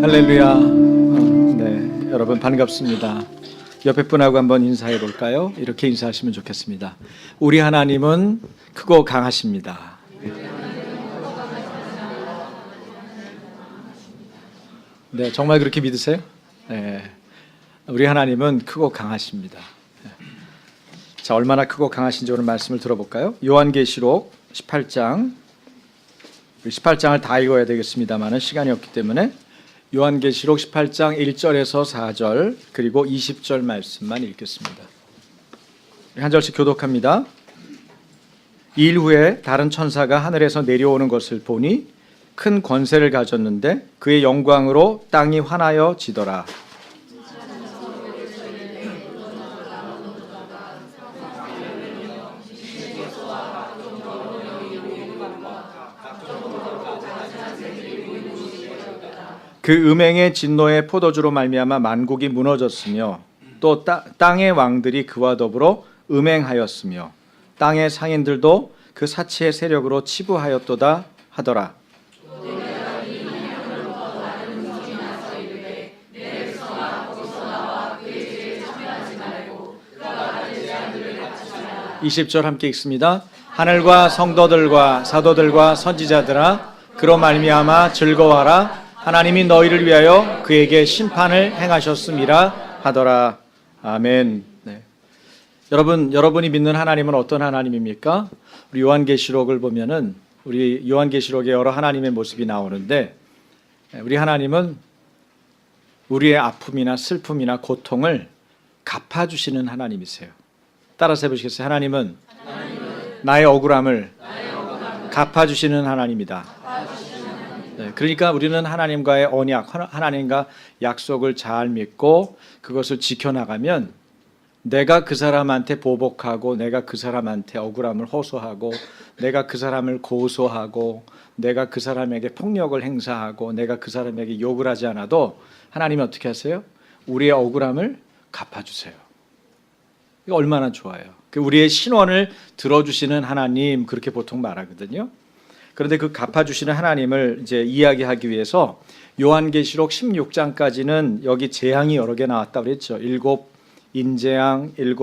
할렐루야. 네, 여러분 반갑습니다. 옆에 분하고 한번 인사해 볼까요? 이렇게 인사하시면 좋겠습니다. 우리 하나님은 크고 강하십니다. 네, 정말 그렇게 믿으세요? 네, 우리 하나님은 크고 강하십니다. 네. 자, 얼마나 크고 강하신지 오늘 말씀을 들어볼까요? 요한계시록 18장. 18장을 다 읽어야 되겠습니다만 시간이 없기 때문에 요한계시록 18장 1절에서 4절 그리고 20절 말씀만 읽겠습니다. 한 절씩 교독합니다. 이 일 후에 다른 천사가 하늘에서 내려오는 것을 보니 큰 권세를 가졌는데 그의 영광으로 땅이 환하여 지더라. 그 음행의 진노의 포도주로 말미암아 만국이 무너졌으며 또 땅의 왕들이 그와 더불어 음행하였으며 땅의 상인들도 그 사치의 세력으로 치부하였도다 하더라. (20절) 함께 읽습니다. 하늘과 성도들과 사도들과 선지자들아 그로 말미암아 즐거워하라. 하나님이 너희를 위하여 그에게 심판을 행하셨음이라 하더라. 아멘. 네. 여러분이 믿는 하나님은 어떤 하나님입니까? 우리 요한계시록을 보면은 우리 요한계시록에 여러 하나님의 모습이 나오는데 우리 하나님은 우리의 아픔이나 슬픔이나 고통을 갚아주시는 하나님이세요. 따라서 해보시겠어요? 하나님은 나의 억울함을 갚아주시는 하나님이다. 네, 그러니까 우리는 하나님과의 언약, 하나님과 약속을 잘 믿고 그것을 지켜나가면 내가 그 사람한테 보복하고 내가 그 사람한테 억울함을 호소하고 내가 그 사람을 고소하고 내가 그 사람에게 폭력을 행사하고 내가 그 사람에게 욕을 하지 않아도 하나님이 어떻게 하세요? 우리의 억울함을 갚아주세요. 이거 얼마나 좋아요. 우리의 신원을 들어주시는 하나님, 그렇게 보통 말하거든요. 그런데 그 갚아주시는 하나님을 이제 이야기하기 위해서 요한계시록 16장까지는 여기 재앙이 여러 개 나왔다고 그랬죠. 7 인재앙, 7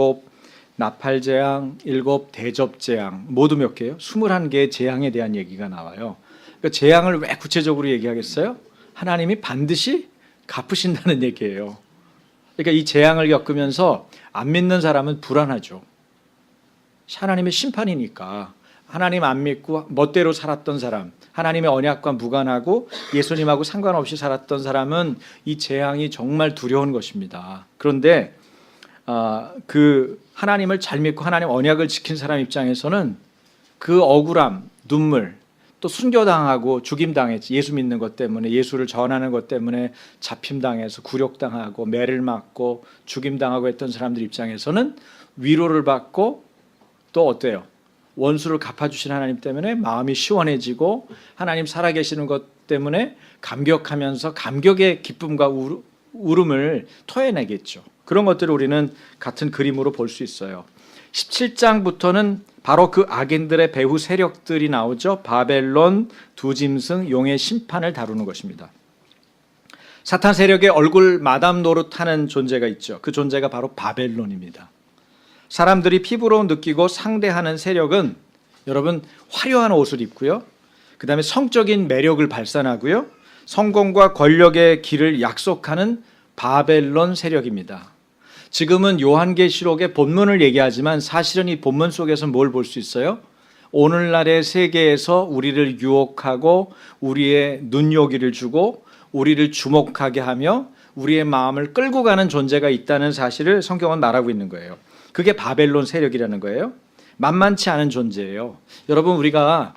나팔재앙, 7 대접재앙, 모두 몇 개예요? 21개의 재앙에 대한 얘기가 나와요. 그러니까 재앙을 왜 구체적으로 얘기하겠어요? 하나님이 반드시 갚으신다는 얘기예요. 그러니까 이 재앙을 겪으면서 안 믿는 사람은 불안하죠. 하나님의 심판이니까. 하나님 안 믿고 멋대로 살았던 사람, 하나님의 언약과 무관하고 예수님하고 상관없이 살았던 사람은 이 재앙이 정말 두려운 것입니다. 그런데 그 하나님을 잘 믿고 하나님 언약을 지킨 사람 입장에서는 그 억울함, 눈물, 또 순교당하고 죽임당했지. 예수 믿는 것 때문에, 예수를 전하는 것 때문에 잡힘당해서 굴욕당하고 매를 맞고 죽임당하고 했던 사람들 입장에서는 위로를 받고 또 어때요? 원수를 갚아주신 하나님 때문에 마음이 시원해지고 하나님 살아계시는 것 때문에 감격하면서 감격의 기쁨과 울음을 토해내겠죠. 그런 것들을 우리는 같은 그림으로 볼 수 있어요. 17장부터는 바로 그 악인들의 배후 세력들이 나오죠. 바벨론, 두 짐승, 용의 심판을 다루는 것입니다. 사탄 세력의 얼굴 마담 노릇하는 존재가 있죠. 그 존재가 바로 바벨론입니다. 사람들이 피부로 느끼고 상대하는 세력은 여러분 화려한 옷을 입고요. 그 다음에 성적인 매력을 발산하고요. 성공과 권력의 길을 약속하는 바벨론 세력입니다. 지금은 요한계시록의 본문을 얘기하지만 사실은 이 본문 속에서 뭘 볼 수 있어요? 오늘날의 세계에서 우리를 유혹하고 우리의 눈요기를 주고 우리를 주목하게 하며 우리의 마음을 끌고 가는 존재가 있다는 사실을 성경은 말하고 있는 거예요. 그게 바벨론 세력이라는 거예요. 만만치 않은 존재예요. 여러분, 우리가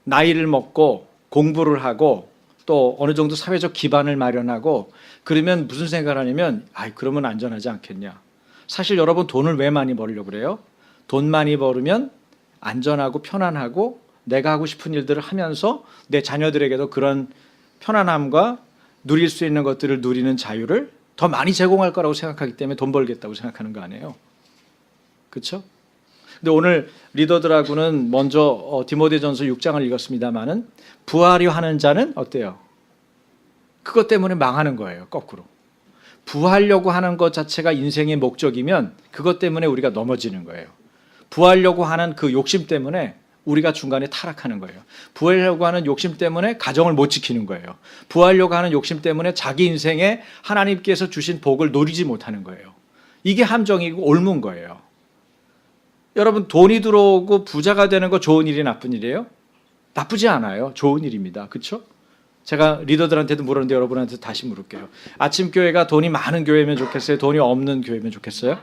나이를 먹고 공부를 하고 또 어느 정도 사회적 기반을 마련하고 그러면 무슨 생각을 하냐면 그러면 안전하지 않겠냐. 사실 여러분 돈을 왜 많이 벌려고 그래요? 돈 많이 벌으면 안전하고 편안하고 내가 하고 싶은 일들을 하면서 내 자녀들에게도 그런 편안함과 누릴 수 있는 것들을 누리는 자유를 더 많이 제공할 거라고 생각하기 때문에 돈 벌겠다고 생각하는 거 아니에요? 그렇죠? 근데 오늘 리더들하고는 먼저 디모데전서 6장을 읽었습니다마는 부하려 하는 자는 어때요? 그것 때문에 망하는 거예요. 거꾸로. 부하려고 하는 것 자체가 인생의 목적이면 그것 때문에 우리가 넘어지는 거예요. 부하려고 하는 그 욕심 때문에 우리가 중간에 타락하는 거예요. 부하려고 하는 욕심 때문에 가정을 못 지키는 거예요. 부하려고 하는 욕심 때문에 자기 인생에 하나님께서 주신 복을 누리지 못하는 거예요. 이게 함정이고 옮은 거예요. 여러분, 돈이 들어오고 부자가 되는 거 좋은 일이 나쁜 일이에요? 나쁘지 않아요. 좋은 일입니다. 그렇죠? 제가 리더들한테도 물었는데 여러분한테 다시 물을게요. 아침 교회가 돈이 많은 교회면 좋겠어요? 돈이 없는 교회면 좋겠어요?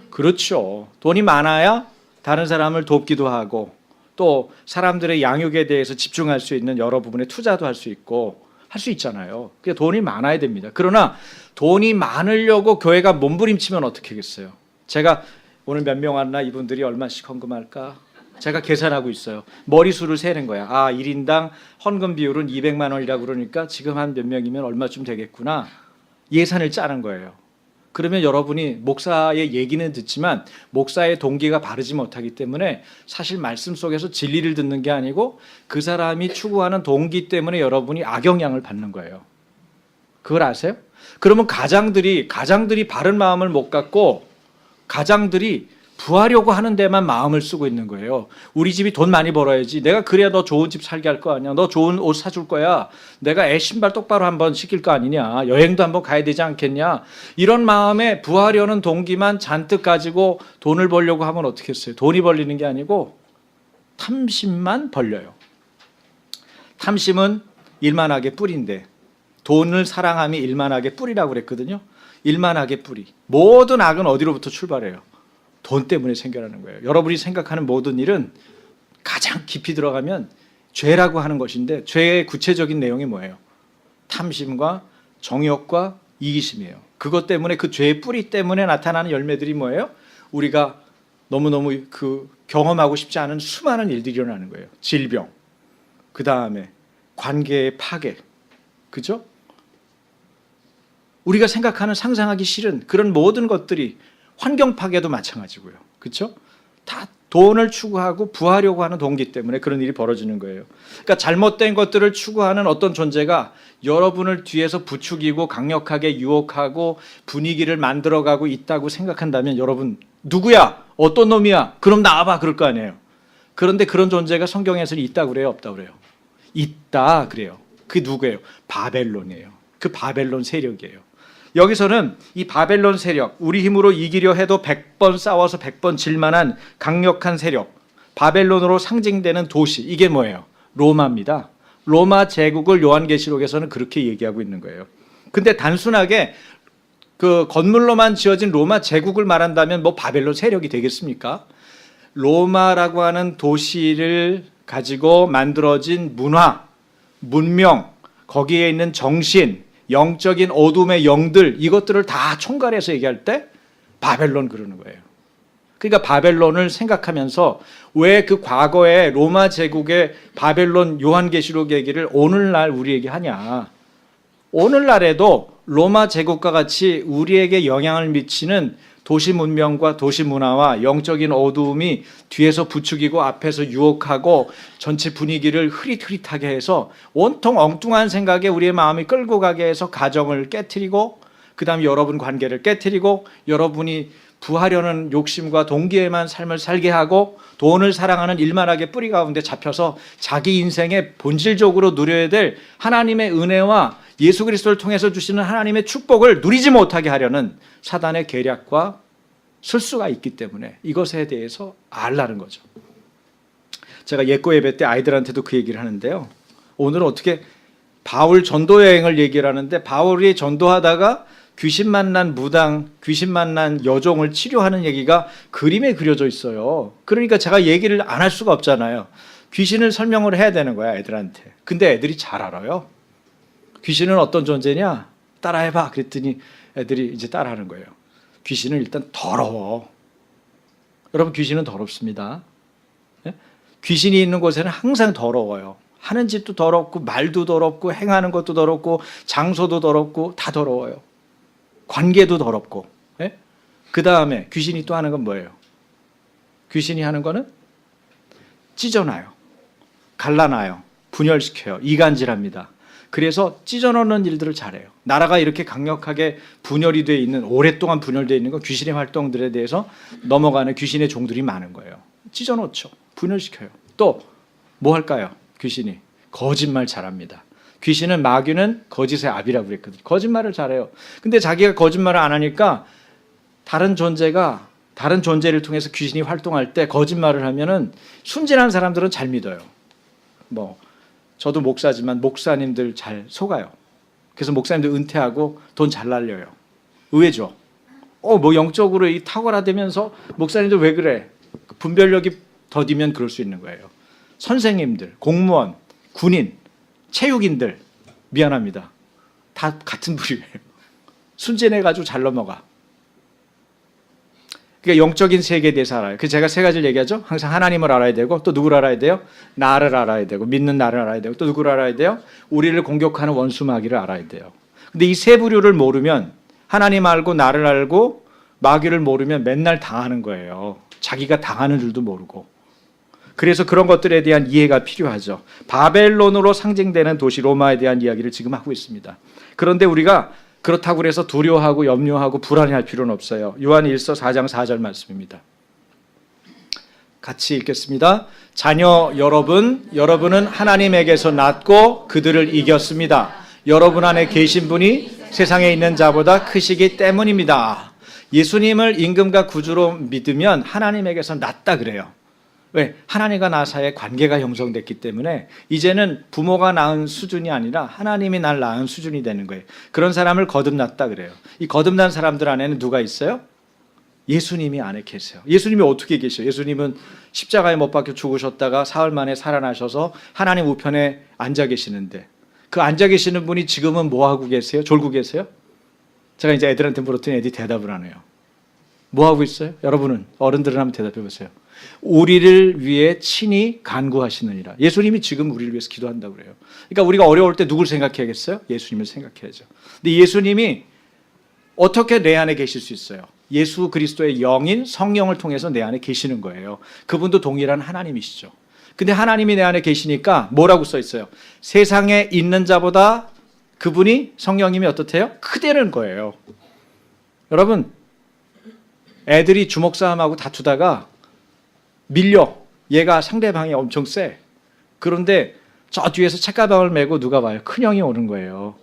그렇죠. 돈이 많아야 다른 사람을 돕기도 하고 또 사람들의 양육에 대해서 집중할 수 있는 여러 부분에 투자도 할 수 있고 할 수 있잖아요. 그게 돈이 많아야 됩니다. 그러나 돈이 많으려고 교회가 몸부림치면 어떻게 하겠어요? 제가 오늘 몇 명 왔나, 이분들이 얼마씩 헌금할까? 제가 계산하고 있어요. 머리수를 세는 거야. 아, 1인당 헌금 비율은 200만 원이라고 그러니까 지금 한 몇 명이면 얼마쯤 되겠구나. 예산을 짜는 거예요. 그러면 여러분이 목사의 얘기는 듣지만 목사의 동기가 바르지 못하기 때문에 사실 말씀 속에서 진리를 듣는 게 아니고 그 사람이 추구하는 동기 때문에 여러분이 악영향을 받는 거예요. 그걸 아세요? 그러면 가장들이 바른 마음을 못 갖고 가장들이 부하려고 하는 데만 마음을 쓰고 있는 거예요. 우리 집이 돈 많이 벌어야지. 내가 그래야 너 좋은 집 살게 할 거 아니야. 너 좋은 옷 사줄 거야. 내가 애 신발 똑바로 한번 시킬 거 아니냐. 여행도 한번 가야 되지 않겠냐. 이런 마음에 부하려는 동기만 잔뜩 가지고 돈을 벌려고 하면 어떻게 했어요? 돈이 벌리는 게 아니고 탐심만 벌려요. 탐심은 일만하게 뿌리인데 돈을 사랑함이 일만하게 뿌리라고 그랬거든요. 일만하게 뿌리. 모든 악은 어디로부터 출발해요? 돈 때문에 생겨나는 거예요. 여러분이 생각하는 모든 일은 가장 깊이 들어가면 죄라고 하는 것인데 죄의 구체적인 내용이 뭐예요? 탐심과 정욕과 이기심이에요. 그것 때문에 그 죄의 뿌리 때문에 나타나는 열매들이 뭐예요? 우리가 너무너무 경험하고 싶지 않은 수많은 일들이 일어나는 거예요. 질병, 그 다음에 관계의 파괴, 그죠? 우리가 생각하는 상상하기 싫은 그런 모든 것들이 환경 파괴도 마찬가지고요. 그렇죠? 다 돈을 추구하고 부하려고 하는 동기 때문에 그런 일이 벌어지는 거예요. 그러니까 잘못된 것들을 추구하는 어떤 존재가 여러분을 뒤에서 부추기고 강력하게 유혹하고 분위기를 만들어가고 있다고 생각한다면 여러분 누구야? 어떤 놈이야? 그럼 나와봐 그럴 거 아니에요. 그런데 그런 존재가 성경에서는 있다고 그래요? 없다고 그래요? 있다 그래요. 그게 누구예요? 바벨론이에요. 그 바벨론 세력이에요. 여기서는 이 바벨론 세력, 우리 힘으로 이기려 해도 100번 싸워서 100번 질만한 강력한 세력, 바벨론으로 상징되는 도시, 이게 뭐예요? 로마입니다. 로마 제국을 요한계시록에서는 그렇게 얘기하고 있는 거예요. 근데 단순하게 그 건물로만 지어진 로마 제국을 말한다면 뭐 바벨론 세력이 되겠습니까? 로마라고 하는 도시를 가지고 만들어진 문화, 문명, 거기에 있는 정신, 영적인 어둠의 영들, 이것들을 다 총괄해서 얘기할 때 바벨론 그러는 거예요. 그러니까 바벨론을 생각하면서 왜 그 과거의 로마 제국의 바벨론 요한계시록 얘기를 오늘날 우리에게 하냐. 오늘날에도 로마 제국과 같이 우리에게 영향을 미치는 도시 문명과 도시 문화와 영적인 어두움이 뒤에서 부추기고 앞에서 유혹하고 전체 분위기를 흐릿흐릿하게 해서 온통 엉뚱한 생각에 우리의 마음이 끌고 가게 해서 가정을 깨트리고 그다음 여러분 관계를 깨트리고 여러분이 부하려는 욕심과 동기에만 삶을 살게 하고 돈을 사랑하는 일만하게 뿌리 가운데 잡혀서 자기 인생에 본질적으로 누려야 될 하나님의 은혜와 예수 그리스도를 통해서 주시는 하나님의 축복을 누리지 못하게 하려는 사단의 계략과 술수가 있기 때문에 이것에 대해서 알라는 거죠. 제가 예고 예배 때 아이들한테도 그 얘기를 하는데요. 오늘은 어떻게 바울 전도 여행을 얘기를 하는데 바울이 전도하다가 귀신 만난 무당, 귀신 만난 여종을 치료하는 얘기가 그림에 그려져 있어요. 그러니까 제가 얘기를 안 할 수가 없잖아요. 귀신을 설명을 해야 되는 거야, 애들한테. 근데 애들이 잘 알아요. 귀신은 어떤 존재냐? 따라해봐. 그랬더니 애들이 이제 따라하는 거예요. 귀신은 일단 더러워. 여러분, 귀신은 더럽습니다. 예? 귀신이 있는 곳에는 항상 더러워요. 하는 짓도 더럽고 말도 더럽고 행하는 것도 더럽고 장소도 더럽고 다 더러워요. 관계도 더럽고. 예? 그 다음에 귀신이 또 하는 건 뭐예요? 귀신이 하는 거는 찢어놔요. 갈라놔요. 분열시켜요. 이간질합니다. 그래서 찢어놓는 일들을 잘해요. 나라가 이렇게 강력하게 분열이 돼 있는, 오랫동안 분열되어 있는 건 귀신의 활동들에 대해서 넘어가는 귀신의 종들이 많은 거예요. 찢어놓죠. 분열시켜요. 또 뭐 할까요? 귀신이 거짓말 잘합니다. 귀신은, 마귀는 거짓의 압이라고 그랬거든요. 거짓말을 잘해요. 근데 자기가 거짓말을 안 하니까 다른 존재를 통해서 귀신이 활동할 때 거짓말을 하면은 순진한 사람들은 잘 믿어요. 저도 목사지만 목사님들 잘 속아요. 그래서 목사님들 은퇴하고 돈 잘 날려요. 의외죠. 영적으로 이 탁월하다면서 목사님들 왜 그래? 분별력이 더디면 그럴 수 있는 거예요. 선생님들, 공무원, 군인, 체육인들, 미안합니다. 다 같은 부류예요. 순진해가지고 잘 넘어가. 그러니까 영적인 세계에 대해서 알아요. 그래서 제가 세 가지를 얘기하죠. 항상 하나님을 알아야 되고, 또 누구를 알아야 돼요? 나를 알아야 되고, 믿는 나를 알아야 되고, 또 누구를 알아야 돼요? 우리를 공격하는 원수 마귀를 알아야 돼요. 근데 이 세 부류를 모르면, 하나님 알고 나를 알고 마귀를 모르면 맨날 당하는 거예요. 자기가 당하는 줄도 모르고. 그래서 그런 것들에 대한 이해가 필요하죠. 바벨론으로 상징되는 도시 로마에 대한 이야기를 지금 하고 있습니다. 그런데 우리가 그렇다고 해서 두려워하고 염려하고 불안해할 필요는 없어요. 요한일서 4장 4절 말씀입니다. 같이 읽겠습니다. 자녀 여러분, 여러분은 하나님에게서 낳고 그들을 이겼습니다. 여러분 안에 계신 분이 세상에 있는 자보다 크시기 때문입니다. 예수님을 임금과 구주로 믿으면 하나님에게서 낳았다 그래요. 왜? 하나님과 나 사이의 관계가 형성됐기 때문에 이제는 부모가 낳은 수준이 아니라 하나님이 날 낳은 수준이 되는 거예요. 그런 사람을 거듭났다 그래요. 이 거듭난 사람들 안에는 누가 있어요? 예수님이 안에 계세요. 예수님이 어떻게 계셔요? 예수님은 십자가에 못 박혀 죽으셨다가 사흘 만에 살아나셔서 하나님 우편에 앉아 계시는데, 그 앉아 계시는 분이 지금은 뭐 하고 계세요? 졸고 계세요? 제가 이제 애들한테 물었더니 애들이 대답을 안 해요. 뭐 하고 있어요? 여러분은, 어른들은 한번 대답해 보세요. 우리를 위해 친히 간구하시느니라. 예수님이 지금 우리를 위해서 기도한다고 그래요. 그러니까 우리가 어려울 때 누굴 생각해야겠어요? 예수님을 생각해야죠. 근데 예수님이 어떻게 내 안에 계실 수 있어요? 예수 그리스도의 영인 성령을 통해서 내 안에 계시는 거예요. 그분도 동일한 하나님이시죠. 근데 하나님이 내 안에 계시니까 뭐라고 써 있어요? 세상에 있는 자보다 그분이, 성령님이 어떻대요? 크다는 거예요. 여러분, 애들이 주먹 싸움하고 다투다가 밀려. 얘가 상대방이 엄청 세. 그런데 저 뒤에서 책가방을 메고 누가 봐요? 큰형이 오는 거예요.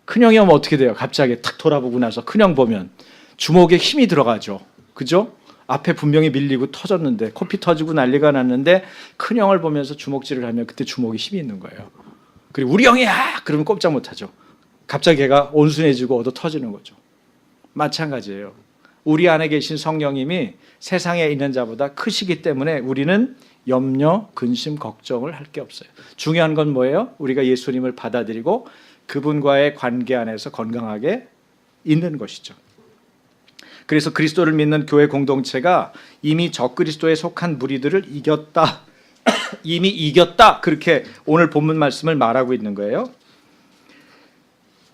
큰형이 오면 어떻게 돼요? 갑자기 탁 돌아보고 나서 큰형 보면 주먹에 힘이 들어가죠. 그죠? 앞에 분명히 밀리고 터졌는데, 코피 터지고 난리가 났는데 큰형을 보면서 주먹질을 하면 그때 주먹에 힘이 있는 거예요. 그리고 우리 형이야! 그러면 꼼짝 못하죠. 갑자기 걔가 온순해지고 얻어 터지는 거죠. 마찬가지예요. 우리 안에 계신 성령님이 세상에 있는 자보다 크시기 때문에 우리는 염려, 근심, 걱정을 할 게 없어요. 중요한 건 뭐예요? 우리가 예수님을 받아들이고 그분과의 관계 안에서 건강하게 있는 것이죠. 그래서 그리스도를 믿는 교회 공동체가 이미 적그리스도에 속한 무리들을 이겼다. 이미 이겼다. 그렇게 오늘 본문 말씀을 말하고 있는 거예요.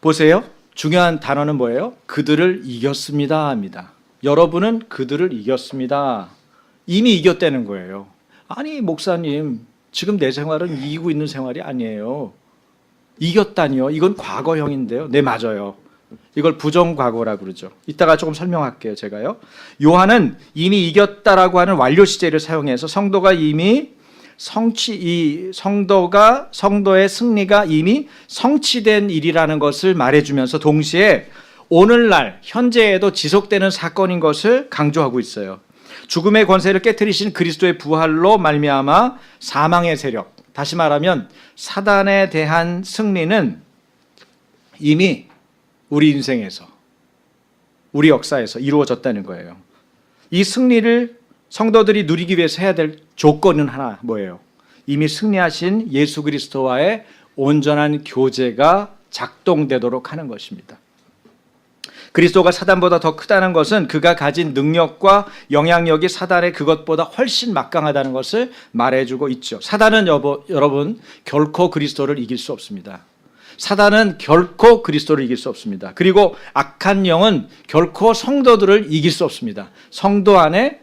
보세요. 중요한 단어는 뭐예요? 그들을 이겼습니다 합니다. 여러분은 그들을 이겼습니다. 이미 이겼다는 거예요. 아니 목사님, 지금 내 생활은 이기고 있는 생활이 아니에요. 이겼다니요? 이건 과거형인데요. 네, 맞아요. 이걸 부정과거라고 그러죠. 이따가 조금 설명할게요. 제가요. 요한은 이미 이겼다라고 하는 완료 시제를 사용해서 성도가 이미 성도의 승리가 이미 성취된 일이라는 것을 말해주면서 동시에 오늘날 현재에도 지속되는 사건인 것을 강조하고 있어요. 죽음의 권세를 깨트리신 그리스도의 부활로 말미암아 사망의 세력, 다시 말하면 사단에 대한 승리는 이미 우리 인생에서, 우리 역사에서 이루어졌다는 거예요. 이 승리를 성도들이 누리기 위해서 해야 될 조건은 하나, 뭐예요? 이미 승리하신 예수 그리스도와의 온전한 교제가 작동되도록 하는 것입니다. 그리스도가 사단보다 더 크다는 것은 그가 가진 능력과 영향력이 사단의 그것보다 훨씬 막강하다는 것을 말해주고 있죠. 사단은 여러분 결코 그리스도를 이길 수 없습니다. 사단은 결코 그리스도를 이길 수 없습니다. 그리고 악한 영은 결코 성도들을 이길 수 없습니다. 성도 안에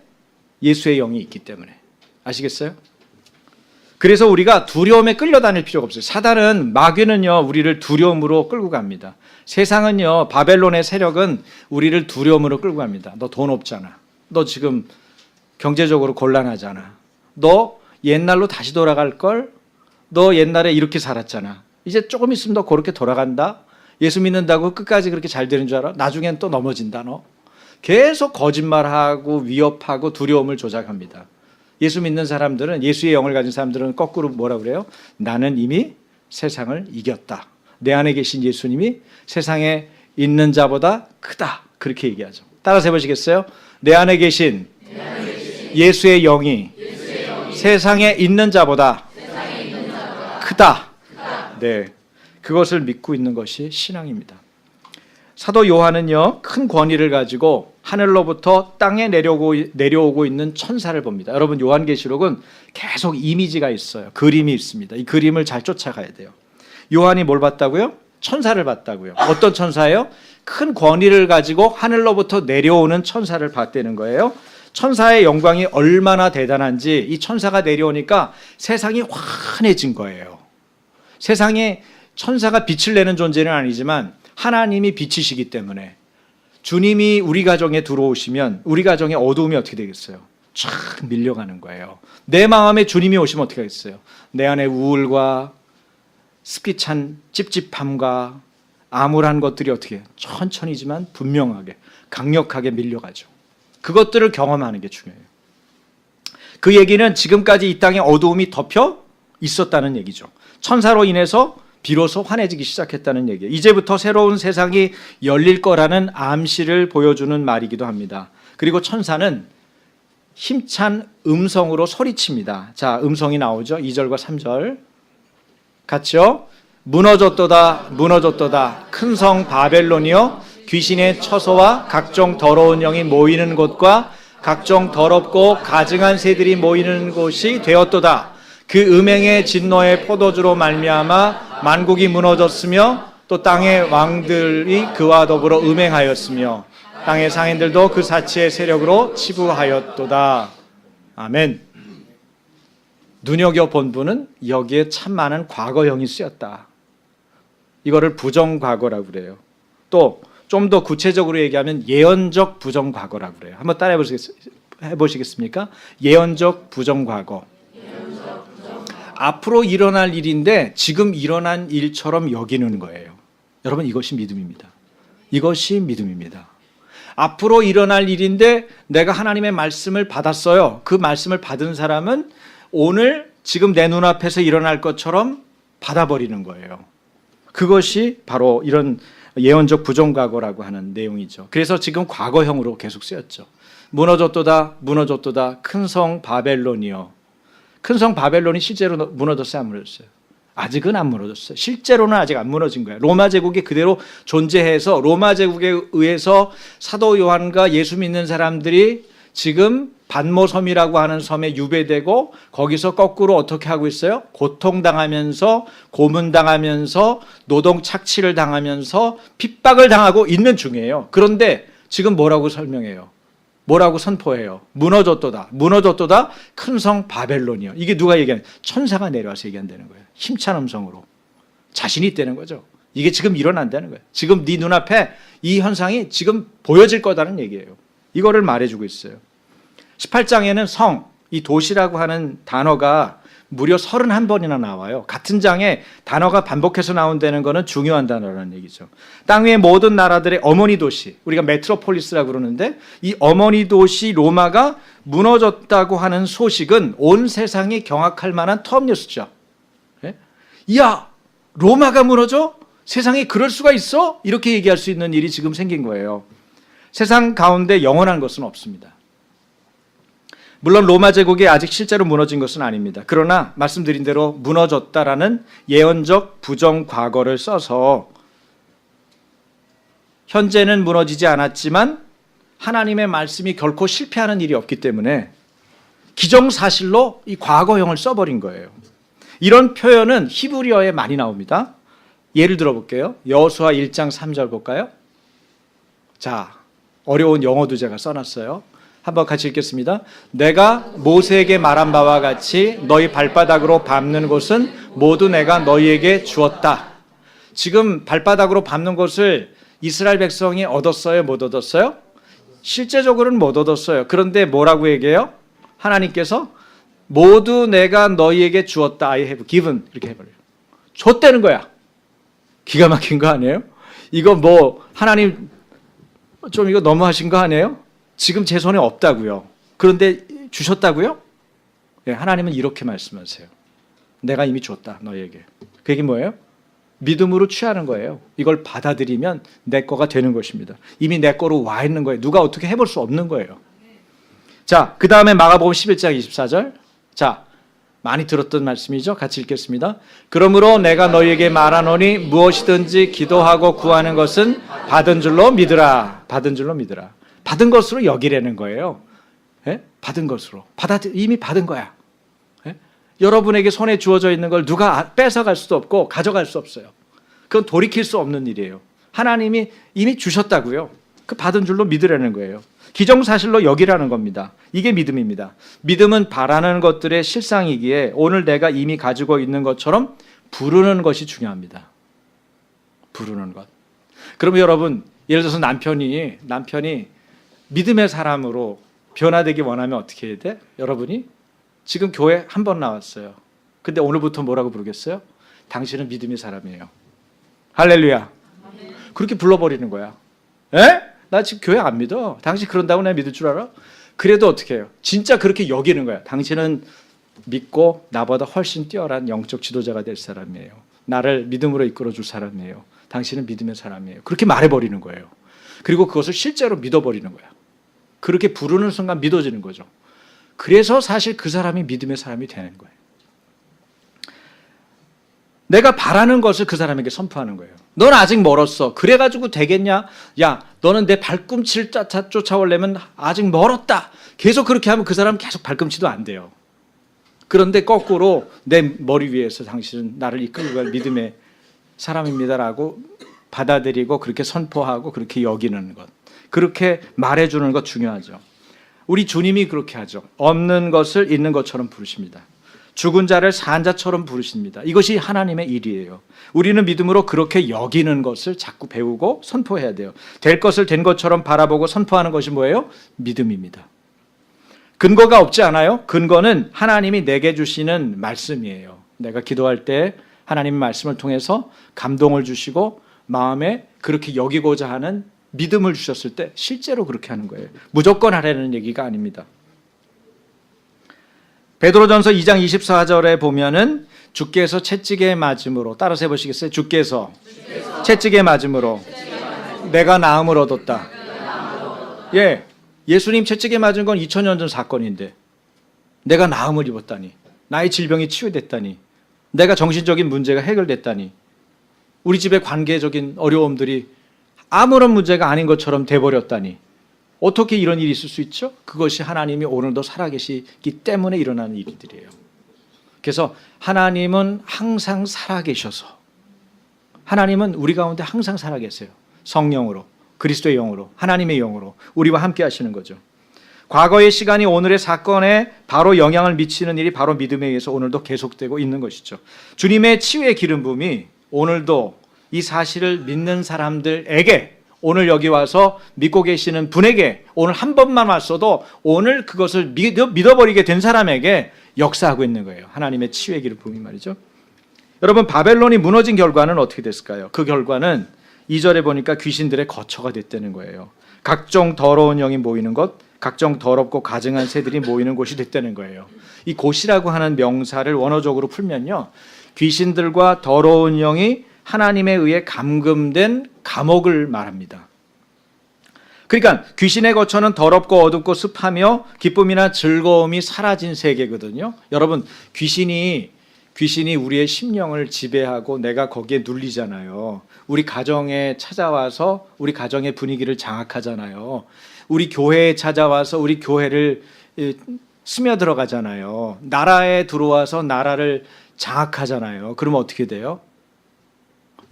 예수의 영이 있기 때문에. 아시겠어요? 그래서 우리가 두려움에 끌려다닐 필요가 없어요. 사단은, 마귀는요, 우리를 두려움으로 끌고 갑니다. 세상은요, 바벨론의 세력은 우리를 두려움으로 끌고 갑니다. 너 돈 없잖아. 너 지금 경제적으로 곤란하잖아. 너 옛날로 다시 돌아갈 걸? 너 옛날에 이렇게 살았잖아. 이제 조금 있으면 너 그렇게 돌아간다. 예수 믿는다고 끝까지 그렇게 잘 되는 줄 알아? 나중엔 또 넘어진다 너. 계속 거짓말하고 위협하고 두려움을 조작합니다. 예수 믿는 사람들은, 예수의 영을 가진 사람들은 거꾸로 뭐라 그래요? 나는 이미 세상을 이겼다. 내 안에 계신 예수님이 세상에 있는 자보다 크다. 그렇게 얘기하죠. 따라서 해보시겠어요? 내 안에 계신 예수의 영이 세상에 있는 자보다 크다. 네, 그것을 믿고 있는 것이 신앙입니다. 사도 요한은요, 큰 권위를 가지고 하늘로부터 땅에 내려오고 있는 천사를 봅니다. 여러분, 요한계시록은 계속 이미지가 있어요. 그림이 있습니다. 이 그림을 잘 쫓아가야 돼요. 요한이 뭘 봤다고요? 천사를 봤다고요. 어떤 천사예요? 큰 권위를 가지고 하늘로부터 내려오는 천사를 봤다는 거예요. 천사의 영광이 얼마나 대단한지 이 천사가 내려오니까 세상이 환해진 거예요. 세상에 천사가 빛을 내는 존재는 아니지만 하나님이 빛이시기 때문에 주님이 우리 가정에 들어오시면 우리 가정의 어두움이 어떻게 되겠어요? 쫙 밀려가는 거예요. 내 마음에 주님이 오시면 어떻게 하겠어요? 내 안에 우울과 습기 찬 찝찝함과 암울한 것들이 어떻게 천천히지만 분명하게 강력하게 밀려가죠. 그것들을 경험하는 게 중요해요. 그 얘기는 지금까지 이 땅에 어두움이 덮여 있었다는 얘기죠. 천사로 인해서 비로소 환해지기 시작했다는 얘기예요. 이제부터 새로운 세상이 열릴 거라는 암시를 보여주는 말이기도 합니다. 그리고 천사는 힘찬 음성으로 소리칩니다. 자, 음성이 나오죠. 2절과 3절 같이요. 무너졌도다 무너졌도다 큰 성 바벨론이여, 귀신의 처소와 각종 더러운 영이 모이는 곳과 각종 더럽고 가증한 새들이 모이는 곳이 되었도다. 그 음행의 진노의 포도주로 말미암아 만국이 무너졌으며 또 땅의 왕들이 그와 더불어 음행하였으며 땅의 상인들도 그 사치의 세력으로 치부하였도다. 아멘. 눈여겨본 분은 여기에 참 많은 과거형이 쓰였다. 이거를 부정과거라고 그래요. 또 좀 더 구체적으로 얘기하면 예언적 부정과거라고 그래요. 한번 따라해 보시겠습니까? 예언적 부정과거. 앞으로 일어날 일인데 지금 일어난 일처럼 여기는 거예요. 여러분, 이것이 믿음입니다. 이것이 믿음입니다. 앞으로 일어날 일인데 내가 하나님의 말씀을 받았어요. 그 말씀을 받은 사람은 오늘 지금 내 눈앞에서 일어날 것처럼 받아버리는 거예요. 그것이 바로 이런 예언적 부정과거라고 하는 내용이죠. 그래서 지금 과거형으로 계속 쓰였죠. 무너졌도다 무너졌도다 큰 성 바벨론이여. 큰 성 바벨론이 실제로 무너졌어요, 안 무너졌어요? 아직은 안 무너졌어요. 실제로는 아직 안 무너진 거예요. 로마 제국이 그대로 존재해서 로마 제국에 의해서 사도 요한과 예수 믿는 사람들이 지금 반모섬이라고 하는 섬에 유배되고 거기서 거꾸로 어떻게 하고 있어요? 고통당하면서 고문당하면서 노동 착취를 당하면서 핍박을 당하고 있는 중이에요. 그런데 지금 뭐라고 설명해요? 뭐라고 선포해요? 무너졌도다 무너졌도다 큰 성 바벨론이요. 이게 누가 얘기하는? 천사가 내려와서 얘기한다는 거예요. 힘찬 음성으로 자신이 있다는 거죠. 이게 지금 일어난다는 거예요. 지금 네 눈앞에 이 현상이 지금 보여질 거다는 얘기예요. 이거를 말해주고 있어요. 18장에는 성, 이 도시라고 하는 단어가 무려 31번이나 나와요. 같은 장에 단어가 반복해서 나온다는 것은 중요한 단어라는 얘기죠. 땅 위의 모든 나라들의 어머니 도시, 우리가 메트로폴리스라고 그러는데 이 어머니 도시 로마가 무너졌다고 하는 소식은 온 세상이 경악할 만한 톱뉴스죠. 네? 이야, 로마가 무너져? 세상에 그럴 수가 있어? 이렇게 얘기할 수 있는 일이 지금 생긴 거예요. 세상 가운데 영원한 것은 없습니다. 물론 로마 제국이 아직 실제로 무너진 것은 아닙니다. 그러나 말씀드린 대로 무너졌다라는 예언적 부정 과거를 써서 현재는 무너지지 않았지만 하나님의 말씀이 결코 실패하는 일이 없기 때문에 기정사실로 이 과거형을 써버린 거예요. 이런 표현은 히브리어에 많이 나옵니다. 예를 들어볼게요. 여호수아 1장 3절 볼까요? 자, 어려운 영어도 제가 써놨어요. 한번 같이 읽겠습니다. 내가 모세에게 말한 바와 같이 너희 발바닥으로 밟는 곳은 모두 내가 너희에게 주었다. 지금 발바닥으로 밟는 곳을 이스라엘 백성이 얻었어요? 못 얻었어요? 실제적으로는 못 얻었어요. 그런데 뭐라고 얘기해요? 하나님께서 모두 내가 너희에게 주었다. I have given. 이렇게 해버려요. 줬다는 거야. 기가 막힌 거 아니에요? 이거 뭐 하나님 좀 이거 너무하신 거 아니에요? 지금 제 손에 없다고요. 그런데 주셨다고요? 네, 하나님은 이렇게 말씀하세요. 내가 이미 줬다 너희에게. 그게 뭐예요? 믿음으로 취하는 거예요. 이걸 받아들이면 내 거가 되는 것입니다. 이미 내 거로 와 있는 거예요. 누가 어떻게 해볼 수 없는 거예요. 자, 그 다음에 마가복음 11장 24절. 자, 많이 들었던 말씀이죠. 같이 읽겠습니다. 그러므로 내가 너희에게 말하노니 무엇이든지 기도하고 구하는 것은 받은 줄로 믿으라. 받은 줄로 믿으라. 받은 것으로 여기라는 거예요. 예? 받은 것으로. 이미 받은 거야. 예? 여러분에게 손에 주어져 있는 걸 누가 뺏어갈 수도 없고 가져갈 수 없어요. 그건 돌이킬 수 없는 일이에요. 하나님이 이미 주셨다고요. 그 받은 줄로 믿으라는 거예요. 기정사실로 여기라는 겁니다. 이게 믿음입니다. 믿음은 바라는 것들의 실상이기에 오늘 내가 이미 가지고 있는 것처럼 부르는 것이 중요합니다. 부르는 것. 그러면 여러분, 예를 들어서 남편이 믿음의 사람으로 변화되기 원하면 어떻게 해야 돼? 여러분이 지금 교회 한 번 나왔어요. 근데 오늘부터 뭐라고 부르겠어요? 당신은 믿음의 사람이에요. 할렐루야. 그렇게 불러버리는 거야. 에? 나 지금 교회 안 믿어. 당신 그런다고 내가 믿을 줄 알아? 그래도 어떻게 해요? 진짜 그렇게 여기는 거야. 당신은 믿고 나보다 훨씬 뛰어난 영적 지도자가 될 사람이에요. 나를 믿음으로 이끌어줄 사람이에요. 당신은 믿음의 사람이에요. 그렇게 말해버리는 거예요. 그리고 그것을 실제로 믿어버리는 거야. 그렇게 부르는 순간 믿어지는 거죠. 그래서 사실 그 사람이 믿음의 사람이 되는 거예요. 내가 바라는 것을 그 사람에게 선포하는 거예요. 넌 아직 멀었어. 그래가지고 되겠냐? 야, 너는 내 발꿈치를 쫓아오려면 아직 멀었다. 계속 그렇게 하면 그 사람은 계속 발꿈치도 안 돼요. 그런데 거꾸로 내 머리 위에서 당신은 나를 이끌고 갈 믿음의 사람입니다라고 받아들이고 그렇게 선포하고 그렇게 여기는 것. 그렇게 말해주는 것 중요하죠. 우리 주님이 그렇게 하죠. 없는 것을 있는 것처럼 부르십니다. 죽은 자를 산 자처럼 부르십니다. 이것이 하나님의 일이에요. 우리는 믿음으로 그렇게 여기는 것을 자꾸 배우고 선포해야 돼요. 될 것을 된 것처럼 바라보고 선포하는 것이 뭐예요? 믿음입니다. 근거가 없지 않아요? 근거는 하나님이 내게 주시는 말씀이에요. 내가 기도할 때 하나님의 말씀을 통해서 감동을 주시고 마음에 그렇게 여기고자 하는 믿음을 주셨을 때 실제로 그렇게 하는 거예요. 무조건 하라는 얘기가 아닙니다. 베드로전서 2장 24절에 보면은 주께서 채찍에 맞음으로, 따라서 해보시겠어요? 주께서 채찍에 맞음으로 내가 나음을 얻었다. 예, 예수님 채찍에 맞은 건 2000년 전 사건인데 내가 나음을 입었다니, 나의 질병이 치유됐다니, 내가 정신적인 문제가 해결됐다니, 우리 집의 관계적인 어려움들이 아무런 문제가 아닌 것처럼 돼버렸다니, 어떻게 이런 일이 있을 수 있죠? 그것이 하나님이 오늘도 살아계시기 때문에 일어나는 일들이에요. 그래서 하나님은 항상 살아계셔서, 하나님은 우리 가운데 항상 살아계세요. 성령으로, 그리스도의 영으로, 하나님의 영으로 우리와 함께 하시는 거죠. 과거의 시간이 오늘의 사건에 바로 영향을 미치는 일이 바로 믿음에 의해서 오늘도 계속되고 있는 것이죠. 주님의 치유의 기름 부음이 오늘도 이 사실을 믿는 사람들에게, 오늘 여기 와서 믿고 계시는 분에게, 오늘 한 번만 왔어도 오늘 그것을 믿어버리게 된 사람에게 역사하고 있는 거예요. 하나님의 치유의 기름 부음이 말이죠. 여러분, 바벨론이 무너진 결과는 어떻게 됐을까요? 그 결과는 2절에 보니까 귀신들의 거처가 됐다는 거예요. 각종 더러운 영이 모이는 것, 각종 더럽고 가증한 새들이 모이는 곳이 됐다는 거예요. 이 곳이라고 하는 명사를 원어적으로 풀면요, 귀신들과 더러운 영이 하나님에 의해 감금된 감옥을 말합니다. 그러니까 귀신의 거처는 더럽고 어둡고 습하며 기쁨이나 즐거움이 사라진 세계거든요. 여러분, 귀신이 우리의 심령을 지배하고 내가 거기에 눌리잖아요. 우리 가정에 찾아와서 우리 가정의 분위기를 장악하잖아요. 우리 교회에 찾아와서 우리 교회를 스며들어가잖아요. 나라에 들어와서 나라를 장악하잖아요. 그러면 어떻게 돼요?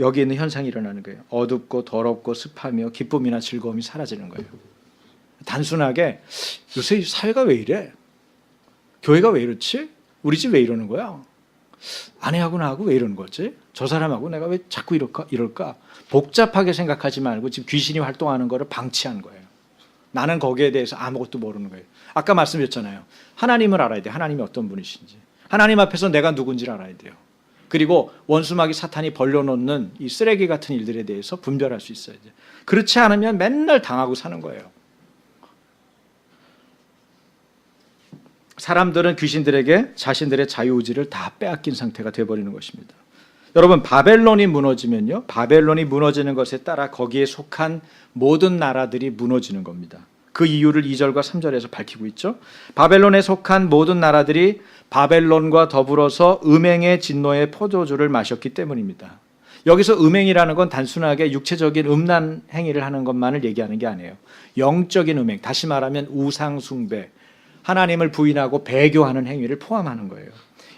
여기 있는 현상이 일어나는 거예요. 어둡고 더럽고 습하며 기쁨이나 즐거움이 사라지는 거예요. 단순하게 요새 사회가 왜 이래? 교회가 왜 이렇지? 우리 집 왜 이러는 거야? 아내하고 나하고 왜 이러는 거지? 저 사람하고 내가 왜 자꾸 이럴까? 복잡하게 생각하지 말고 지금 귀신이 활동하는 거를 방치한 거예요. 나는 거기에 대해서 아무것도 모르는 거예요. 아까 말씀드렸잖아요. 하나님을 알아야 돼요. 하나님이 어떤 분이신지. 하나님 앞에서 내가 누군지를 알아야 돼요. 그리고 원수마귀 사탄이 벌려놓는 이 쓰레기 같은 일들에 대해서 분별할 수 있어야 돼요. 그렇지 않으면 맨날 당하고 사는 거예요. 사람들은 귀신들에게 자신들의 자유의지를 다 빼앗긴 상태가 되어버리는 것입니다. 여러분, 바벨론이 무너지면요, 바벨론이 무너지는 것에 따라 거기에 속한 모든 나라들이 무너지는 겁니다. 그 이유를 2절과 3절에서 밝히고 있죠. 바벨론에 속한 모든 나라들이 바벨론과 더불어서 음행의 진노의 포도주를 마셨기 때문입니다. 여기서 음행이라는 건 단순하게 육체적인 음란 행위를 하는 것만을 얘기하는 게 아니에요. 영적인 음행, 다시 말하면 우상숭배, 하나님을 부인하고 배교하는 행위를 포함하는 거예요.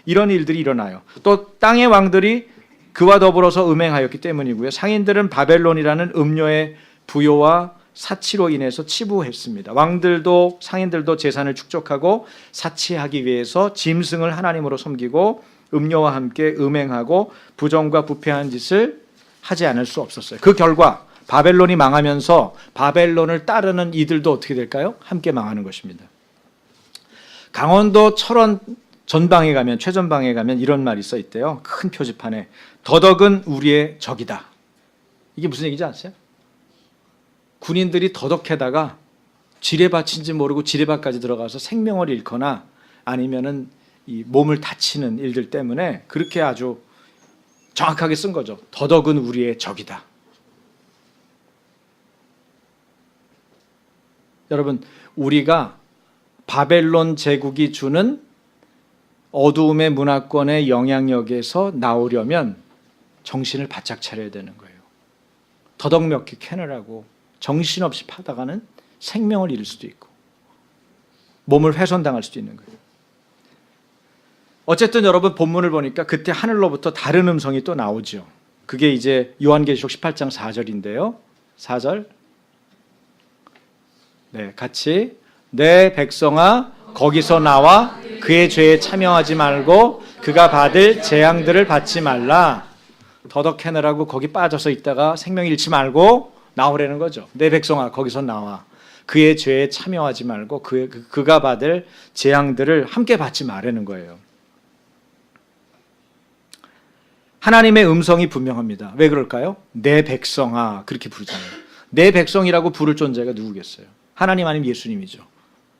이런 일들이 일어나요. 또 땅의 왕들이 그와 더불어서 음행하였기 때문이고요. 상인들은 바벨론이라는 음료의 부요와 사치로 인해서 치부했습니다. 왕들도 상인들도 재산을 축적하고 사치하기 위해서 짐승을 하나님으로 섬기고 음료와 함께 음행하고 부정과 부패한 짓을 하지 않을 수 없었어요. 그 결과 바벨론이 망하면서 바벨론을 따르는 이들도 어떻게 될까요? 함께 망하는 것입니다. 강원도 철원 전방에 가면, 최전방에 가면 이런 말이 써 있대요. 큰 표지판에 더덕은 우리의 적이다. 이게 무슨 얘기인지 아세요? 군인들이 더덕에다가 지뢰밭인지 모르고 지뢰밭까지 들어가서 생명을 잃거나 아니면은 이 몸을 다치는 일들 때문에 그렇게 아주 정확하게 쓴 거죠. 더덕은 우리의 적이다. 여러분, 우리가 바벨론 제국이 주는 어두움의 문화권의 영향력에서 나오려면 정신을 바짝 차려야 되는 거예요. 더덕 몇 개 캐느라고 정신없이 파다가는 생명을 잃을 수도 있고 몸을 훼손당할 수도 있는 거예요. 어쨌든 여러분, 본문을 보니까 그때 하늘로부터 다른 음성이 또 나오죠. 그게 이제 요한계시록 18장 4절인데요. 4절. 네, 같이. 내 백성아, 거기서 나와 그의 죄에 참여하지 말고 그가 받을 재앙들을 받지 말라. 더덕 캐느라고 거기 빠져서 있다가 생명 잃지 말고 나오라는 거죠. 내 백성아, 거기서 나와 그의 죄에 참여하지 말고 그가 받을 재앙들을 함께 받지 말라는 거예요. 하나님의 음성이 분명합니다. 왜 그럴까요? 내 백성아, 그렇게 부르잖아요. 내 백성이라고 부를 존재가 누구겠어요? 하나님 아니면 예수님이죠.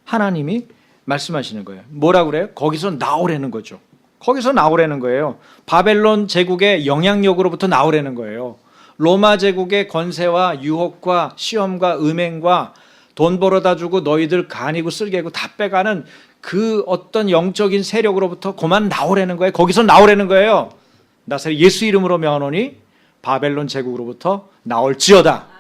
하나님이 말씀하시는 거예요. 뭐라고 그래요? 거기서 나오라는 거죠. 거기서 나오라는 거예요. 바벨론 제국의 영향력으로부터 나오라는 거예요. 로마 제국의 권세와 유혹과 시험과 음행과 돈 벌어다 주고 너희들 간이고 쓸개고 다 빼가는 그 어떤 영적인 세력으로부터 그만 나오라는 거예요. 거기서 나오라는 거예요. 나사렛 예수 이름으로 명하노니 바벨론 제국으로부터 나올지어다.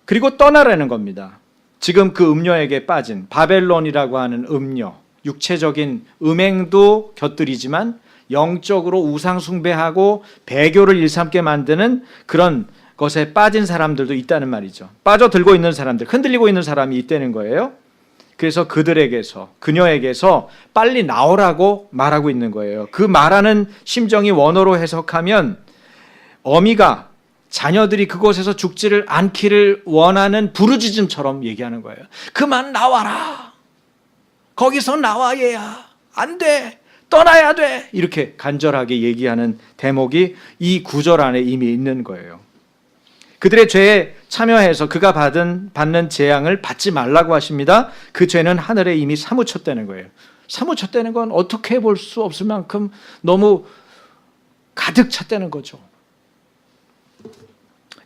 그리고 떠나라는 겁니다. 지금 그 음료에게 빠진 바벨론이라고 하는 음료, 육체적인 음행도 곁들이지만 영적으로 우상숭배하고 배교를 일삼게 만드는 그런 것에 빠진 사람들도 있다는 말이죠. 빠져들고 있는 사람들, 흔들리고 있는 사람이 있다는 거예요. 그래서 그들에게서, 그녀에게서 빨리 나오라고 말하고 있는 거예요. 그 말하는 심정이 원어로 해석하면 어미가 자녀들이 그곳에서 죽지를 않기를 원하는 부르짖음처럼 얘기하는 거예요. 그만 나와라. 거기서 나와 얘야. 안 돼. 떠나야 돼. 이렇게 간절하게 얘기하는 대목이 이 구절 안에 이미 있는 거예요. 그들의 죄에 참여해서 그가 받는 재앙을 받지 말라고 하십니다. 그 죄는 하늘에 이미 사무쳤다는 거예요. 사무쳤다는 건 어떻게 볼 수 없을 만큼 너무 가득 찼다는 거죠.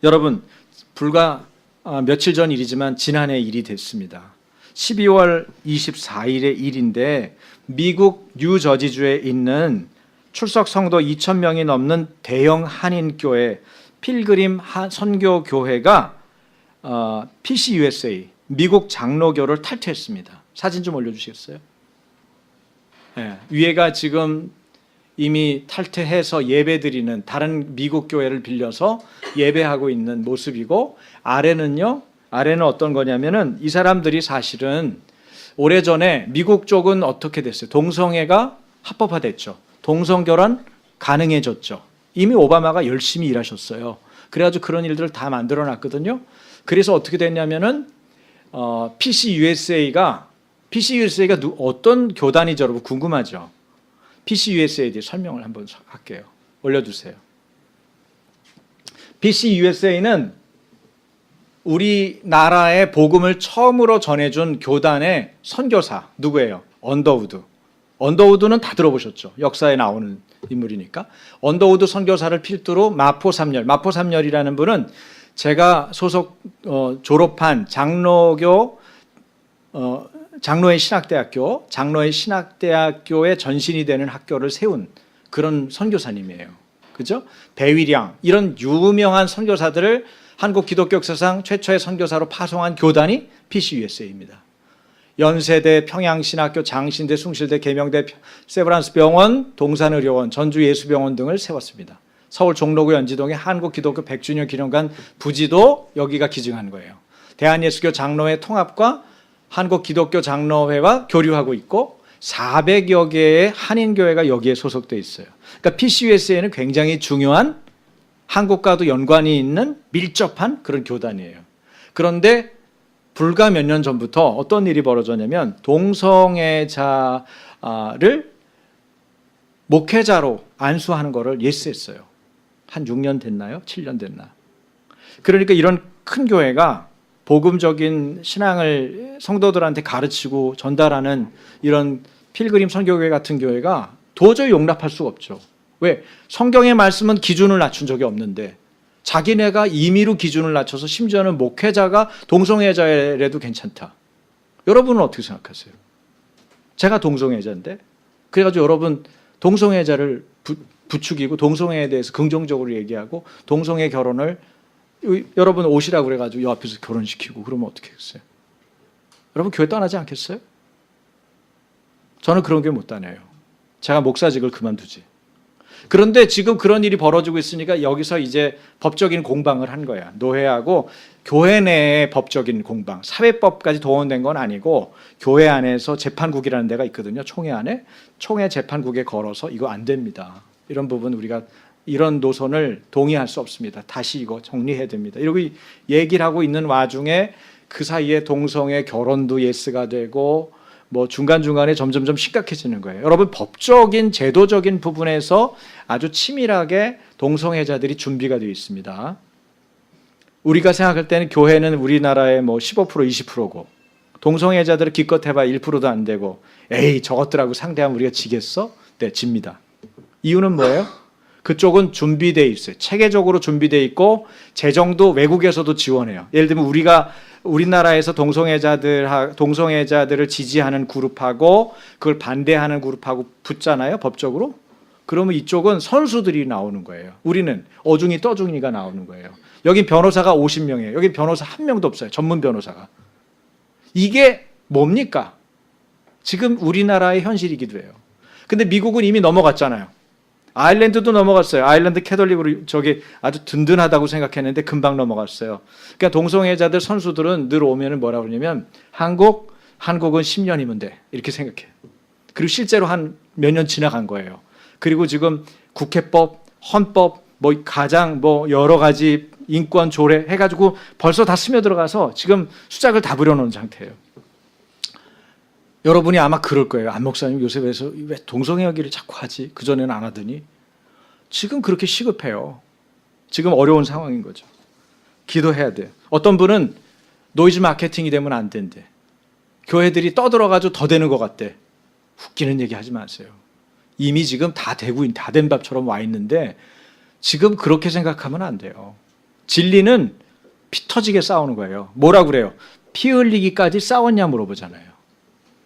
여러분, 불과 며칠 전 일이지만 지난해 일이 됐습니다. 12월 24일의 일인데 미국 뉴저지주에 있는 출석 성도 2,000명이 넘는 대형 한인교회 필그림 선교교회가 PCUSA 미국 장로교를 탈퇴했습니다. 사진 좀 올려주시겠어요? 네, 위에가 지금 이미 탈퇴해서 예배드리는 다른 미국 교회를 빌려서 예배하고 있는 모습이고, 아래는 어떤 거냐면은 이 사람들이 사실은 오래전에 미국 쪽은 어떻게 됐어요? 동성애가 합법화됐죠. 동성결혼 가능해졌죠. 이미 오바마가 열심히 일하셨어요. 그래가지고 그런 일들을 다 만들어 놨거든요. 그래서 어떻게 됐냐면은 PCUSA가 어떤 교단이죠, 여러분? 궁금하죠? PCUSA에 대해 설명을 한번 할게요. 올려주세요. PCUSA는 우리나라의 복음을 처음으로 전해준 교단의 선교사 누구예요? 언더우드. 언더우드는 다 들어보셨죠? 역사에 나오는 인물이니까. 언더우드 선교사를 필두로 마포삼열이라는 분은 제가 졸업한 장로의 신학대학교의 전신이 되는 학교를 세운 그런 선교사님이에요. 그죠? 배위량 이런 유명한 선교사들을 한국 기독교 역사상 최초의 선교사로 파송한 교단이 PCUSA입니다. 연세대, 평양신학교, 장신대, 숭실대, 계명대, 세브란스 병원, 동산의료원, 전주예수병원 등을 세웠습니다. 서울 종로구 연지동의 한국기독교 100주년 기념관 부지도 여기가 기증한 거예요. 대한예수교 장로회 통합과 한국기독교 장로회와 교류하고 있고 400여 개의 한인교회가 여기에 소속되어 있어요. 그러니까 PCUSA는 굉장히 중요한, 한국과도 연관이 있는 밀접한 그런 교단이에요. 그런데 불과 몇 년 전부터 어떤 일이 벌어졌냐면 동성애자를 목회자로 안수하는 거를 예스했어요. 한 6년 됐나요? 7년 됐나? 그러니까 이런 큰 교회가 복음적인 신앙을 성도들한테 가르치고 전달하는 이런 필그림 선교교회 같은 교회가 도저히 용납할 수가 없죠. 왜? 성경의 말씀은 기준을 낮춘 적이 없는데 자기네가 임의로 기준을 낮춰서 심지어는 목회자가 동성애자라도 괜찮다. 여러분은 어떻게 생각하세요? 제가 동성애자인데, 그래가지고 여러분 동성애자를 부추기고 동성애에 대해서 긍정적으로 얘기하고 동성애 결혼을 여러분 오시라고 그래가지고 이 앞에서 결혼시키고 그러면 어떻게 하겠어요? 여러분 교회 떠나지 않겠어요? 저는 그런 게 못 다녀요. 제가 목사직을 그만두지. 그런데 지금 그런 일이 벌어지고 있으니까 여기서 이제 법적인 공방을 한 거야. 노회하고 교회 내의 법적인 공방, 사회법까지 동원된 건 아니고 교회 안에서 재판국이라는 데가 있거든요. 총회 안에. 총회 재판국에 걸어서 이거 안 됩니다. 이런 부분 우리가 이런 노선을 동의할 수 없습니다. 다시 이거 정리해야 됩니다. 이러고 얘기를 하고 있는 와중에 그 사이에 동성애 결혼도 예스가 되고 뭐 중간중간에 점점점 심각해지는 거예요. 여러분 법적인 제도적인 부분에서 아주 치밀하게 동성애자들이 준비가 되어 있습니다. 우리가 생각할 때는 교회는 우리나라의 뭐 15% 20%고 동성애자들을 기껏 해봐 1%도 안 되고 에이 저것들하고 상대하면 우리가 지겠어? 네, 집니다. 이유는 뭐예요? 그쪽은 준비되어 있어요. 체계적으로 준비되어 있고 재정도 외국에서도 지원해요. 예를 들면 우리나라에서 동성애자들을 지지하는 그룹하고 그걸 반대하는 그룹하고 붙잖아요, 법적으로. 그러면 이쪽은 선수들이 나오는 거예요. 우리는 어중이 떠중이가 나오는 거예요. 여기 변호사가 50명이에요. 여기 변호사 한 명도 없어요. 전문 변호사가. 이게 뭡니까? 지금 우리나라의 현실이기도 해요. 근데 미국은 이미 넘어갔잖아요. 아일랜드도 넘어갔어요. 아일랜드 캐톨릭으로 저기 아주 든든하다고 생각했는데 금방 넘어갔어요. 그러니까 동성애자들 선수들은 늘 오면은 뭐라고 그러냐면 한국은 10년이면 돼. 이렇게 생각해요. 그리고 실제로 한 몇 년 지나간 거예요. 그리고 지금 국회법, 헌법, 뭐 가장 뭐 여러 가지 인권 조례 해가지고 벌써 다 스며들어가서 지금 수작을 다 부려놓은 상태예요. 여러분이 아마 그럴 거예요. 안 목사님 요새 왜 동성애 얘기를 자꾸 하지? 그전에는 안 하더니. 지금 그렇게 시급해요. 지금 어려운 상황인 거죠. 기도해야 돼요. 어떤 분은 노이즈 마케팅이 되면 안 된대. 교회들이 떠들어가지고 더 되는 것 같대. 웃기는 얘기 하지 마세요. 이미 지금 다 되고 다 된 밥처럼 와 있는데 지금 그렇게 생각하면 안 돼요. 진리는 피 터지게 싸우는 거예요. 뭐라 그래요? 피 흘리기까지 싸웠냐 물어보잖아요.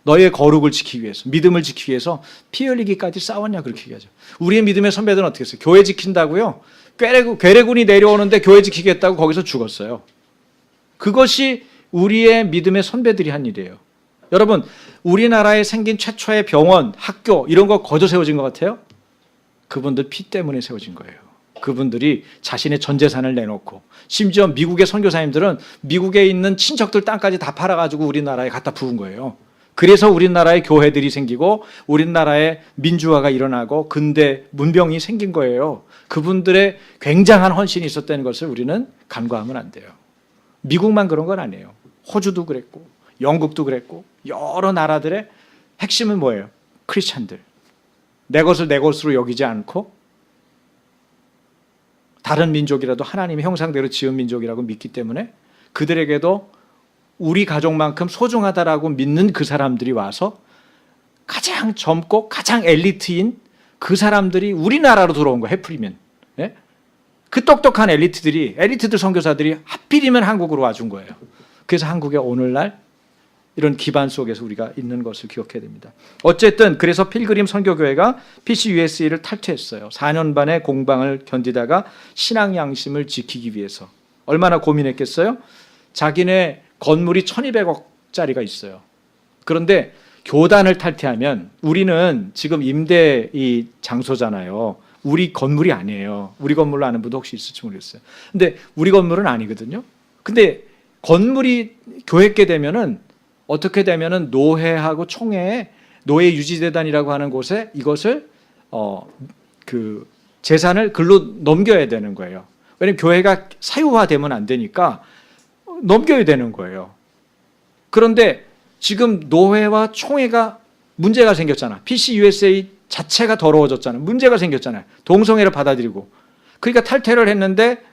너의 거룩을 지키기 위해서, 믿음을 지키기 위해서 피 흘리기까지 싸웠냐 그렇게 얘기하죠. 우리의 믿음의 선배들은 어떻게 했어요? 교회 지킨다고요? 괴뢰군이 내려오는데 교회 지키겠다고 거기서 죽었어요. 그것이 우리의 믿음의 선배들이 한 일이에요. 여러분, 우리나라에 생긴 최초의 병원, 학교 이런 거 거저 세워진 것 같아요? 그분들 피 때문에 세워진 거예요. 그분들이 자신의 전 재산을 내놓고, 심지어 미국의 선교사님들은 미국에 있는 친척들 땅까지 다 팔아가지고 우리나라에 갖다 부은 거예요. 그래서 우리나라에 교회들이 생기고 우리나라에 민주화가 일어나고 근대 문명이 생긴 거예요. 그분들의 굉장한 헌신이 있었다는 것을 우리는 간과하면 안 돼요. 미국만 그런 건 아니에요. 호주도 그랬고 영국도 그랬고 여러 나라들의 핵심은 뭐예요? 크리스찬들. 내 것을 내 것으로 여기지 않고 다른 민족이라도 하나님의 형상대로 지은 민족이라고 믿기 때문에 그들에게도 우리 가족만큼 소중하다라고 믿는 그 사람들이 와서 가장 젊고 가장 엘리트인 그 사람들이 우리나라로 들어온 거예요. 해프리면. 예? 그 똑똑한 엘리트들 선교사들이 하필이면 한국으로 와준 거예요. 그래서 한국에 오늘날 이런 기반 속에서 우리가 있는 것을 기억해야 됩니다. 어쨌든 그래서 필그림 선교교회가 PCUSA를 탈퇴했어요. 4년 반의 공방을 견디다가 신앙 양심을 지키기 위해서 얼마나 고민했겠어요? 자기네 건물이 1200억짜리가 있어요. 그런데 교단을 탈퇴하면 우리는 지금 임대 이 장소잖아요. 우리 건물이 아니에요. 우리 건물로 아는 분도 혹시 있을지 모르겠어요. 근데 우리 건물은 아니거든요. 근데 건물이 교회께 되면은 어떻게 되면은 노회하고 총회에 노회 유지재단이라고 하는 곳에 이것을 그 재산을 글로 넘겨야 되는 거예요. 왜냐하면 교회가 사유화되면 안 되니까 넘겨야 되는 거예요. 그런데 지금 노회와 총회가 문제가 생겼잖아. PCUSA 자체가 더러워졌잖아요. 문제가 생겼잖아요. 동성애를 받아들이고. 그러니까 탈퇴를 했는데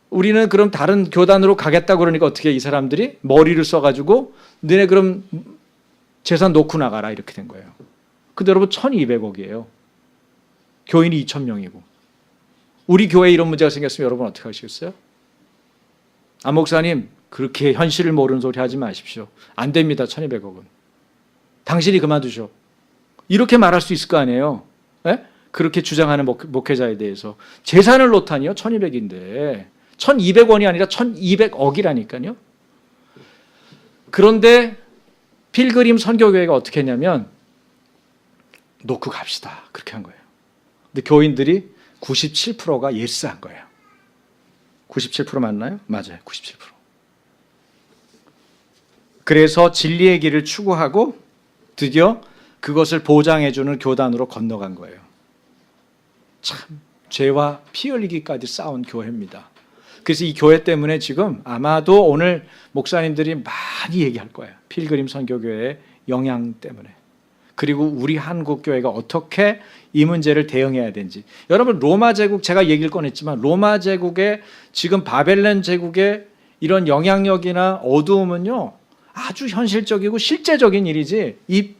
우리는 그럼 다른 교단으로 가겠다 그러니까 어떻게 이 사람들이 머리를 써가지고 너네 그럼 재산 놓고 나가라 이렇게 된 거예요. 근데 여러분 1200억이에요. 교인이 2000명이고. 우리 교회에 이런 문제가 생겼으면 여러분 어떻게 하시겠어요? 안 목사님 그렇게 현실을 모르는 소리 하지 마십시오. 안 됩니다. 1200억은. 당신이 그만두셔. 이렇게 말할 수 있을 거 아니에요. 네? 그렇게 주장하는 목회자에 대해서. 재산을 놓다니요. 1200인데. 1200원이 아니라 1200억이라니까요. 그런데 필그림 선교교회가 어떻게 했냐면 놓고 갑시다. 그렇게 한 거예요. 근데 교인들이 97%가 예스한 거예요. 97% 맞나요? 맞아요. 97%. 그래서 진리의 길을 추구하고 드디어 그것을 보장해주는 교단으로 건너간 거예요. 참 죄와 피 흘리기까지 싸운 교회입니다. 그래서 이 교회 때문에 지금 아마도 오늘 목사님들이 많이 얘기할 거예요. 필그림 선교교회의 영향 때문에. 그리고 우리 한국 교회가 어떻게 이 문제를 대응해야 되는지. 여러분 로마 제국 제가 얘기를 꺼냈지만 로마 제국의 지금 바벨론 제국의 이런 영향력이나 어두움은요 아주 현실적이고 실제적인 일이지 이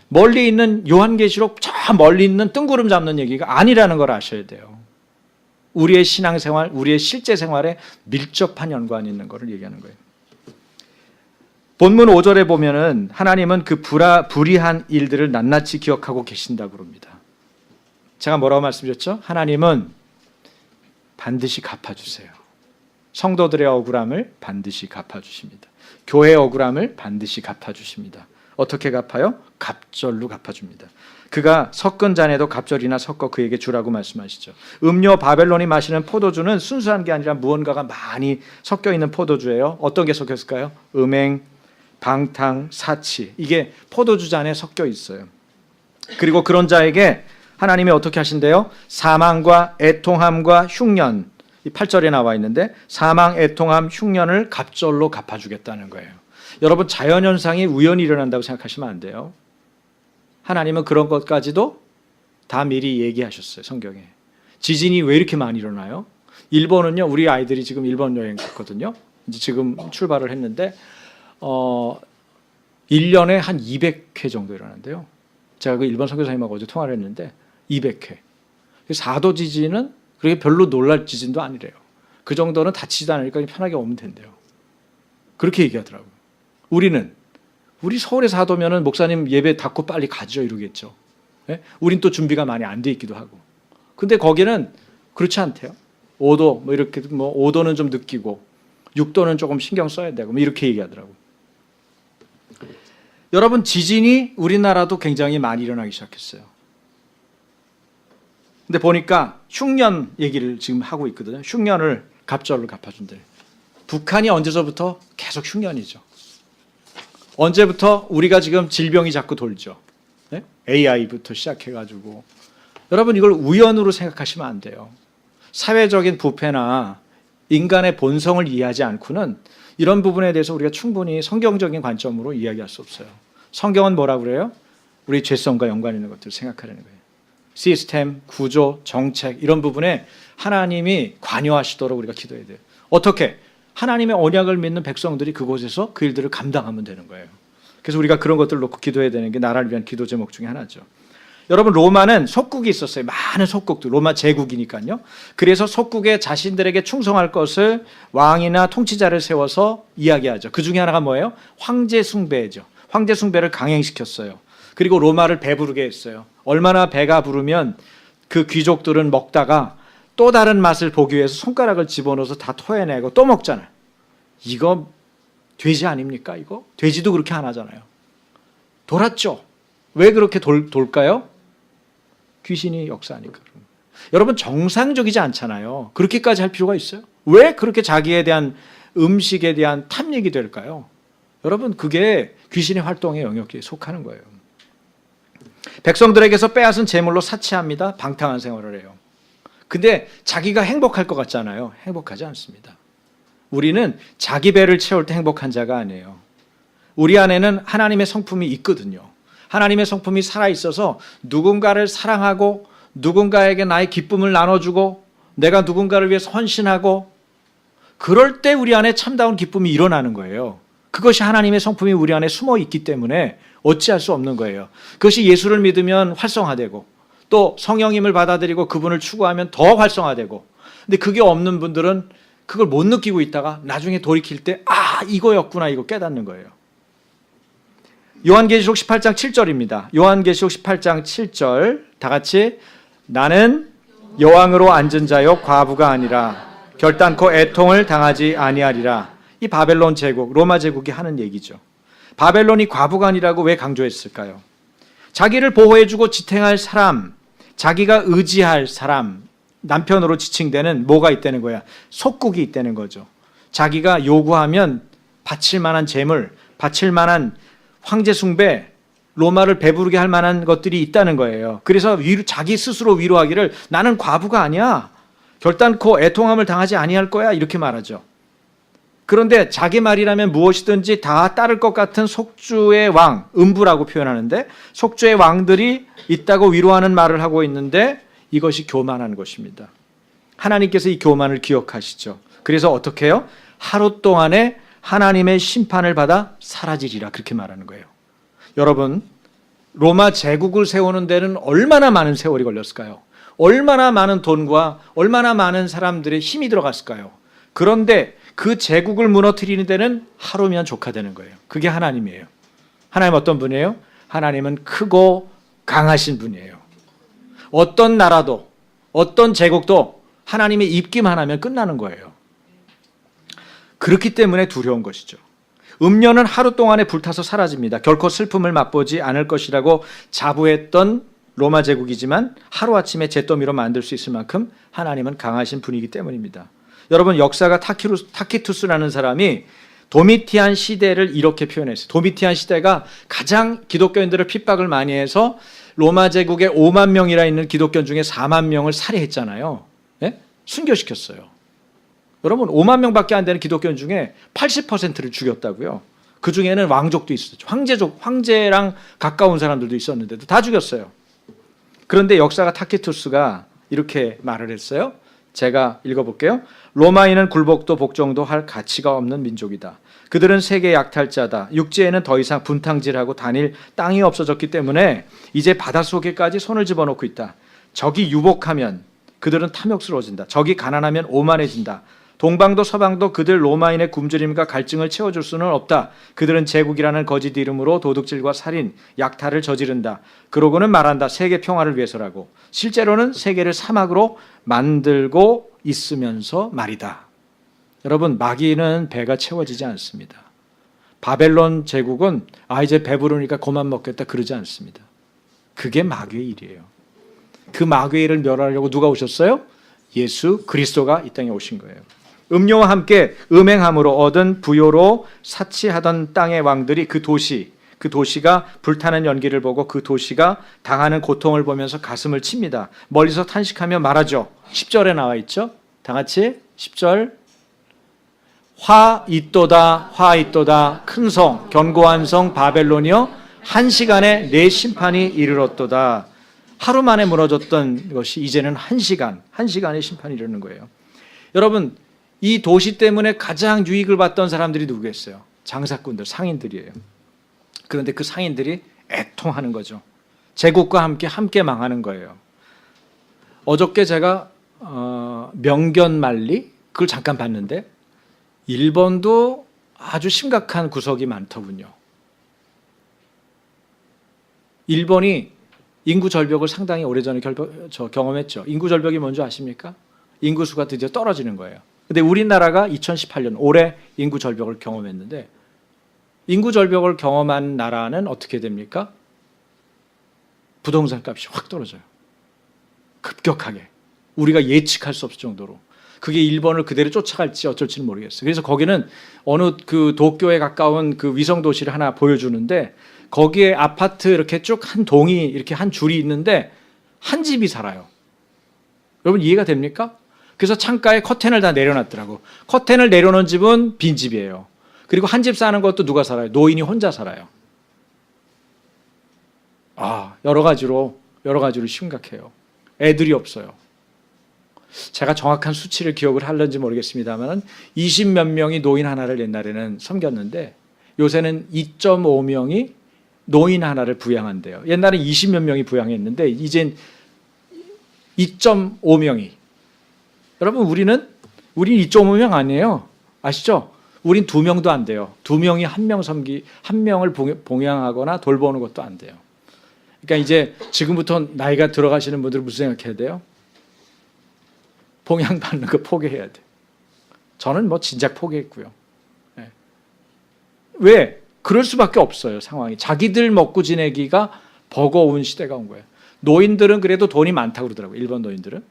멀리 있는 요한계시록 저 멀리 있는 뜬구름 잡는 얘기가 아니라는 걸 아셔야 돼요. 우리의 신앙생활, 우리의 실제 생활에 밀접한 연관이 있는 것을 얘기하는 거예요. 본문 5절에 보면은 하나님은 그 불의한 일들을 낱낱이 기억하고 계신다고 그럽니다. 제가 뭐라고 말씀드렸죠? 하나님은 반드시 갚아주세요. 성도들의 억울함을 반드시 갚아주십니다. 교회의 억울함을 반드시 갚아주십니다. 어떻게 갚아요? 갑절로 갚아줍니다. 그가 섞은 잔에도 갑절이나 섞어 그에게 주라고 말씀하시죠. 음료 바벨론이 마시는 포도주는 순수한 게 아니라 무언가가 많이 섞여 있는 포도주예요. 어떤 게 섞였을까요? 음행, 방탕, 사치. 이게 포도주 잔에 섞여 있어요. 그리고 그런 자에게 하나님이 어떻게 하신대요? 사망과 애통함과 흉년. 이 8절에 나와 있는데 사망, 애통함, 흉년을 갑절로 갚아주겠다는 거예요. 여러분 자연현상이 우연히 일어난다고 생각하시면 안 돼요. 하나님은 그런 것까지도 다 미리 얘기하셨어요. 성경에. 지진이 왜 이렇게 많이 일어나요? 일본은요. 우리 아이들이 지금 일본 여행 갔거든요. 이제 지금 출발을 했는데 1년에 한 200회 정도 일어난대요. 제가 그 일본 선교사님하고 어제 통화를 했는데 200회. 4도 지진은 그렇게 별로 놀랄 지진도 아니래요. 그 정도는 다치지도 않으니까 편하게 오면 된대요. 그렇게 얘기하더라고요. 우리 서울에 4도면은 목사님 예배 닫고 빨리 가죠 이러겠죠. 예? 우린 또 준비가 많이 안 돼 있기도 하고. 근데 거기는 그렇지 않대요. 5도 뭐 이렇게 뭐 5도는 좀 느끼고 6도는 조금 신경 써야 되고 뭐 이렇게 얘기하더라고요. 여러분 지진이 우리나라도 굉장히 많이 일어나기 시작했어요. 근데 보니까 흉년 얘기를 지금 하고 있거든요. 흉년을 갑절로 갚아준대. 북한이 언제서부터 계속 흉년이죠. 언제부터 우리가 지금 질병이 자꾸 돌죠. 네? AI부터 시작해가지고. 여러분 이걸 우연으로 생각하시면 안 돼요. 사회적인 부패나 인간의 본성을 이해하지 않고는 이런 부분에 대해서 우리가 충분히 성경적인 관점으로 이야기할 수 없어요. 성경은 뭐라고 그래요? 우리 죄성과 연관 있는 것들을 생각하라는 거예요. 시스템, 구조, 정책 이런 부분에 하나님이 관여하시도록 우리가 기도해야 돼요. 어떻게? 하나님의 언약을 믿는 백성들이 그곳에서 그 일들을 감당하면 되는 거예요. 그래서 우리가 그런 것들을 놓고 기도해야 되는 게 나라를 위한 기도 제목 중에 하나죠. 여러분 로마는 속국이 있었어요. 많은 속국들. 로마 제국이니까요. 그래서 속국에 자신들에게 충성할 것을 왕이나 통치자를 세워서 이야기하죠. 그 중에 하나가 뭐예요? 황제 숭배죠. 황제 숭배를 강행시켰어요. 그리고 로마를 배부르게 했어요. 얼마나 배가 부르면 그 귀족들은 먹다가 또 다른 맛을 보기 위해서 손가락을 집어넣어서 다 토해내고 또 먹잖아요. 이거 돼지 아닙니까? 이거? 돼지도 그렇게 안 하잖아요. 돌았죠. 왜 그렇게 돌까요? 귀신이 역사하니까. 여러분 정상적이지 않잖아요. 그렇게까지 할 필요가 있어요? 왜 그렇게 자기에 대한 음식에 대한 탐닉이 될까요? 여러분 그게 귀신의 활동의 영역에 속하는 거예요. 백성들에게서 빼앗은 재물로 사치합니다. 방탕한 생활을 해요. 근데 자기가 행복할 것 같잖아요. 행복하지 않습니다. 우리는 자기 배를 채울 때 행복한 자가 아니에요. 우리 안에는 하나님의 성품이 있거든요. 하나님의 성품이 살아있어서 누군가를 사랑하고 누군가에게 나의 기쁨을 나눠주고 내가 누군가를 위해서 헌신하고 그럴 때 우리 안에 참다운 기쁨이 일어나는 거예요. 그것이 하나님의 성품이 우리 안에 숨어 있기 때문에 어찌할 수 없는 거예요. 그것이 예수를 믿으면 활성화되고 또 성령님을 받아들이고 그분을 추구하면 더 활성화되고 근데 그게 없는 분들은 그걸 못 느끼고 있다가 나중에 돌이킬 때 이거였구나 이거 깨닫는 거예요. 요한계시록 18장 7절입니다. 요한계시록 18장 7절 다 같이 나는 여왕으로 앉은 자요 과부가 아니라 결단코 애통을 당하지 아니하리라. 이 바벨론 제국, 로마 제국이 하는 얘기죠. 바벨론이 과부가 아니라고 왜 강조했을까요? 자기를 보호해주고 지탱할 사람, 자기가 의지할 사람, 남편으로 지칭되는 뭐가 있다는 거야? 속국이 있다는 거죠. 자기가 요구하면 바칠 만한 재물, 바칠 만한 황제 숭배, 로마를 배부르게 할 만한 것들이 있다는 거예요. 그래서 자기 스스로 위로하기를 나는 과부가 아니야. 결단코 애통함을 당하지 아니할 거야. 이렇게 말하죠. 그런데 자기 말이라면 무엇이든지 다 따를 것 같은 속주의 왕, 음부라고 표현하는데 속주의 왕들이 있다고 위로하는 말을 하고 있는데 이것이 교만한 것입니다. 하나님께서 이 교만을 기억하시죠. 그래서 어떻게 해요? 하루 동안에 하나님의 심판을 받아 사라지리라 그렇게 말하는 거예요. 여러분 로마 제국을 세우는 데는 얼마나 많은 세월이 걸렸을까요? 얼마나 많은 돈과 얼마나 많은 사람들의 힘이 들어갔을까요? 그런데 그 제국을 무너뜨리는 데는 하루면 족하되는 거예요. 그게 하나님이에요. 하나님 어떤 분이에요? 하나님은 크고 강하신 분이에요. 어떤 나라도 어떤 제국도 하나님의 입기만 하면 끝나는 거예요. 그렇기 때문에 두려운 것이죠. 음녀는 하루 동안에 불타서 사라집니다. 결코 슬픔을 맛보지 않을 것이라고 자부했던 로마 제국이지만 하루아침에 잿더미로 만들 수 있을 만큼 하나님은 강하신 분이기 때문입니다. 여러분 역사가 타키투스라는 사람이 도미티안 시대를 이렇게 표현했어요. 도미티안 시대가 가장 기독교인들을 핍박을 많이 해서 로마 제국에 5만 명이라 있는 기독교 중에 4만 명을 살해했잖아요. 네? 순교시켰어요. 여러분 5만 명밖에 안 되는 기독교인 중에 80%를 죽였다고요. 그 중에는 왕족도 있었죠. 황제랑 가까운 사람들도 있었는데도 다 죽였어요. 그런데 역사가 타키투스가 이렇게 말을 했어요. 제가 읽어볼게요. 로마인은 굴복도 복종도 할 가치가 없는 민족이다. 그들은 세계 약탈자다. 육지에는 더 이상 분탕질하고 다닐 땅이 없어졌기 때문에 이제 바닷속에까지 손을 집어넣고 있다. 적이 유복하면 그들은 탐욕스러워진다. 적이 가난하면 오만해진다. 동방도 서방도 그들 로마인의 굶주림과 갈증을 채워줄 수는 없다. 그들은 제국이라는 거짓 이름으로 도둑질과 살인, 약탈을 저지른다. 그러고는 말한다. 세계 평화를 위해서라고. 실제로는 세계를 사막으로 만들고 있으면서 말이다. 여러분 마귀는 배가 채워지지 않습니다. 바벨론 제국은 이제 배부르니까 그만 먹겠다 그러지 않습니다. 그게 마귀의 일이에요. 그 마귀를 멸하려고 누가 오셨어요? 예수 그리스도가 이 땅에 오신 거예요. 음료와 함께 음행함으로 얻은 부요로 사치하던 땅의 왕들이 그 도시가 불타는 연기를 보고 그 도시가 당하는 고통을 보면서 가슴을 칩니다. 멀리서 탄식하며 말하죠. 10절에 나와 있죠. 다 같이 10절. 화 있도다 큰 성 견고한 성 바벨론이여 한 시간에 내 심판이 이르렀도다. 하루 만에 무너졌던 것이 이제는 한 시간의 심판이 이르는 거예요. 여러분, 이 도시 때문에 가장 유익을 받던 사람들이 누구겠어요? 장사꾼들, 상인들이에요. 그런데 그 상인들이 애통하는 거죠. 제국과 함께 망하는 거예요. 어저께 제가 명견만리 그걸 잠깐 봤는데 일본도 아주 심각한 구석이 많더군요. 일본이 인구 절벽을 상당히 오래전에 경험했죠. 인구 절벽이 뭔지 아십니까? 인구수가 드디어 떨어지는 거예요. 근데 우리나라가 2018년 올해 인구 절벽을 경험했는데 인구 절벽을 경험한 나라는 어떻게 됩니까? 부동산 값이 확 떨어져요. 급격하게. 우리가 예측할 수 없을 정도로. 그게 일본을 그대로 쫓아갈지 어쩔지는 모르겠어요. 그래서 거기는 어느 그 도쿄에 가까운 그 위성 도시를 하나 보여주는데 거기에 아파트 이렇게 쭉 한 동이 이렇게 한 줄이 있는데 한 집이 살아요. 여러분 이해가 됩니까? 그래서 창가에 커튼을 다 내려놨더라고. 커튼을 내려놓은 집은 빈집이에요. 그리고 한 집 사는 것도 누가 살아요? 노인이 혼자 살아요. 여러 가지로 심각해요. 애들이 없어요. 제가 정확한 수치를 기억을 하려는지 모르겠습니다만 20몇 명이 노인 하나를 옛날에는 섬겼는데 요새는 2.5명이 노인 하나를 부양한대요. 옛날에 20몇 명이 부양했는데 이젠 2.5명이. 여러분 우리는 2.5명 아니에요. 아시죠? 우린 2명도 안 돼요. 2명이 한 명을 봉양하거나 돌보는 것도 안 돼요. 그러니까 이제 지금부터 나이가 들어가시는 분들은 무슨 생각해야 돼요? 봉양받는 거 포기해야 돼. 저는 뭐 진작 포기했고요. 네. 왜? 그럴 수밖에 없어요. 상황이. 자기들 먹고 지내기가 버거운 시대가 온 거예요. 노인들은 그래도 돈이 많다고 그러더라고요. 일본 노인들은.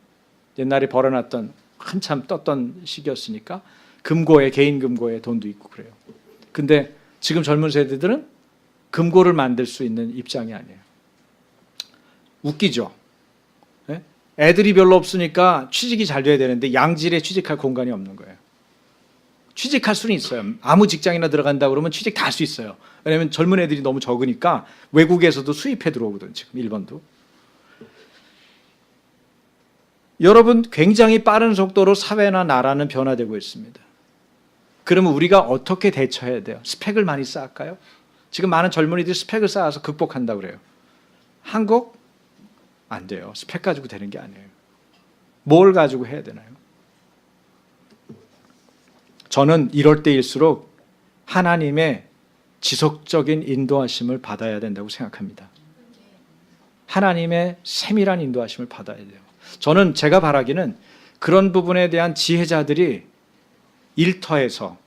옛날에 벌어놨던 한참 떴던 시기였으니까 개인 금고에 돈도 있고 그래요. 근데 지금 젊은 세대들은 금고를 만들 수 있는 입장이 아니에요. 웃기죠. 네? 애들이 별로 없으니까 취직이 잘 돼야 되는데 양질에 취직할 공간이 없는 거예요. 취직할 수는 있어요. 아무 직장이나 들어간다 그러면 취직 다 할 수 있어요. 왜냐하면 젊은 애들이 너무 적으니까 외국에서도 수입해 들어오거든. 지금 일본도. 여러분 굉장히 빠른 속도로 사회나 나라는 변화되고 있습니다. 그러면 우리가 어떻게 대처해야 돼요? 스펙을 많이 쌓을까요? 지금 많은 젊은이들이 스펙을 쌓아서 극복한다고 그래요. 한국? 안 돼요. 스펙 가지고 되는 게 아니에요. 뭘 가지고 해야 되나요? 저는 이럴 때일수록 하나님의 지속적인 인도하심을 받아야 된다고 생각합니다. 하나님의 세밀한 인도하심을 받아야 돼요. 저는 제가 바라기는 그런 부분에 대한 지혜자들이 일터에서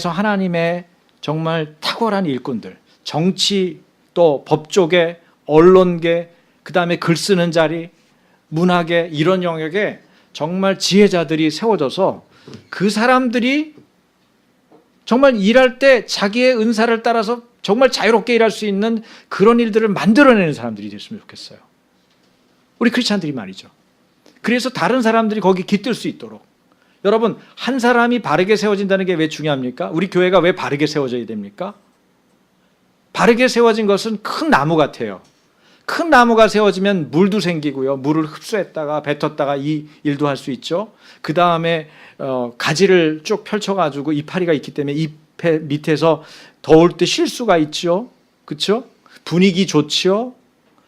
하나님의 정말 탁월한 일꾼들, 정치 또 법조계, 언론계, 그다음에 글 쓰는 자리, 문학계 이런 영역에 정말 지혜자들이 세워져서 그 사람들이 정말 일할 때 자기의 은사를 따라서 정말 자유롭게 일할 수 있는 그런 일들을 만들어내는 사람들이 됐으면 좋겠어요. 우리 크리스찬들이 말이죠. 그래서 다른 사람들이 거기 깃들 수 있도록. 여러분 한 사람이 바르게 세워진다는 게 왜 중요합니까? 우리 교회가 왜 바르게 세워져야 됩니까? 바르게 세워진 것은 큰 나무 같아요. 큰 나무가 세워지면 물도 생기고요. 물을 흡수했다가 뱉었다가 이 일도 할 수 있죠. 그 다음에 가지를 쭉 펼쳐가지고 이파리가 있기 때문에 잎의 밑에서 더울 때 쉴 수가 있죠. 그렇죠? 분위기 좋지요.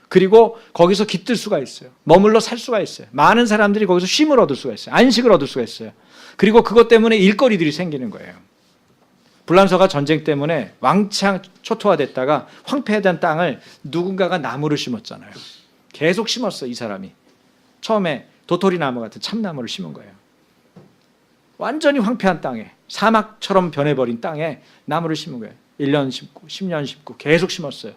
그리고 거기서 깃들 수가 있어요. 머물러 살 수가 있어요. 많은 사람들이 거기서 쉼을 얻을 수가 있어요. 안식을 얻을 수가 있어요. 그리고 그것 때문에 일거리들이 생기는 거예요. 불란서가 전쟁 때문에 왕창 초토화됐다가 황폐화된 땅을 누군가가 나무를 심었잖아요. 계속 심었어요. 이 사람이. 처음에 도토리 나무 같은 참나무를 심은 거예요. 완전히 황폐한 땅에 사막처럼 변해버린 땅에 나무를 심은 거예요. 1년 심고 10년 심고 계속 심었어요.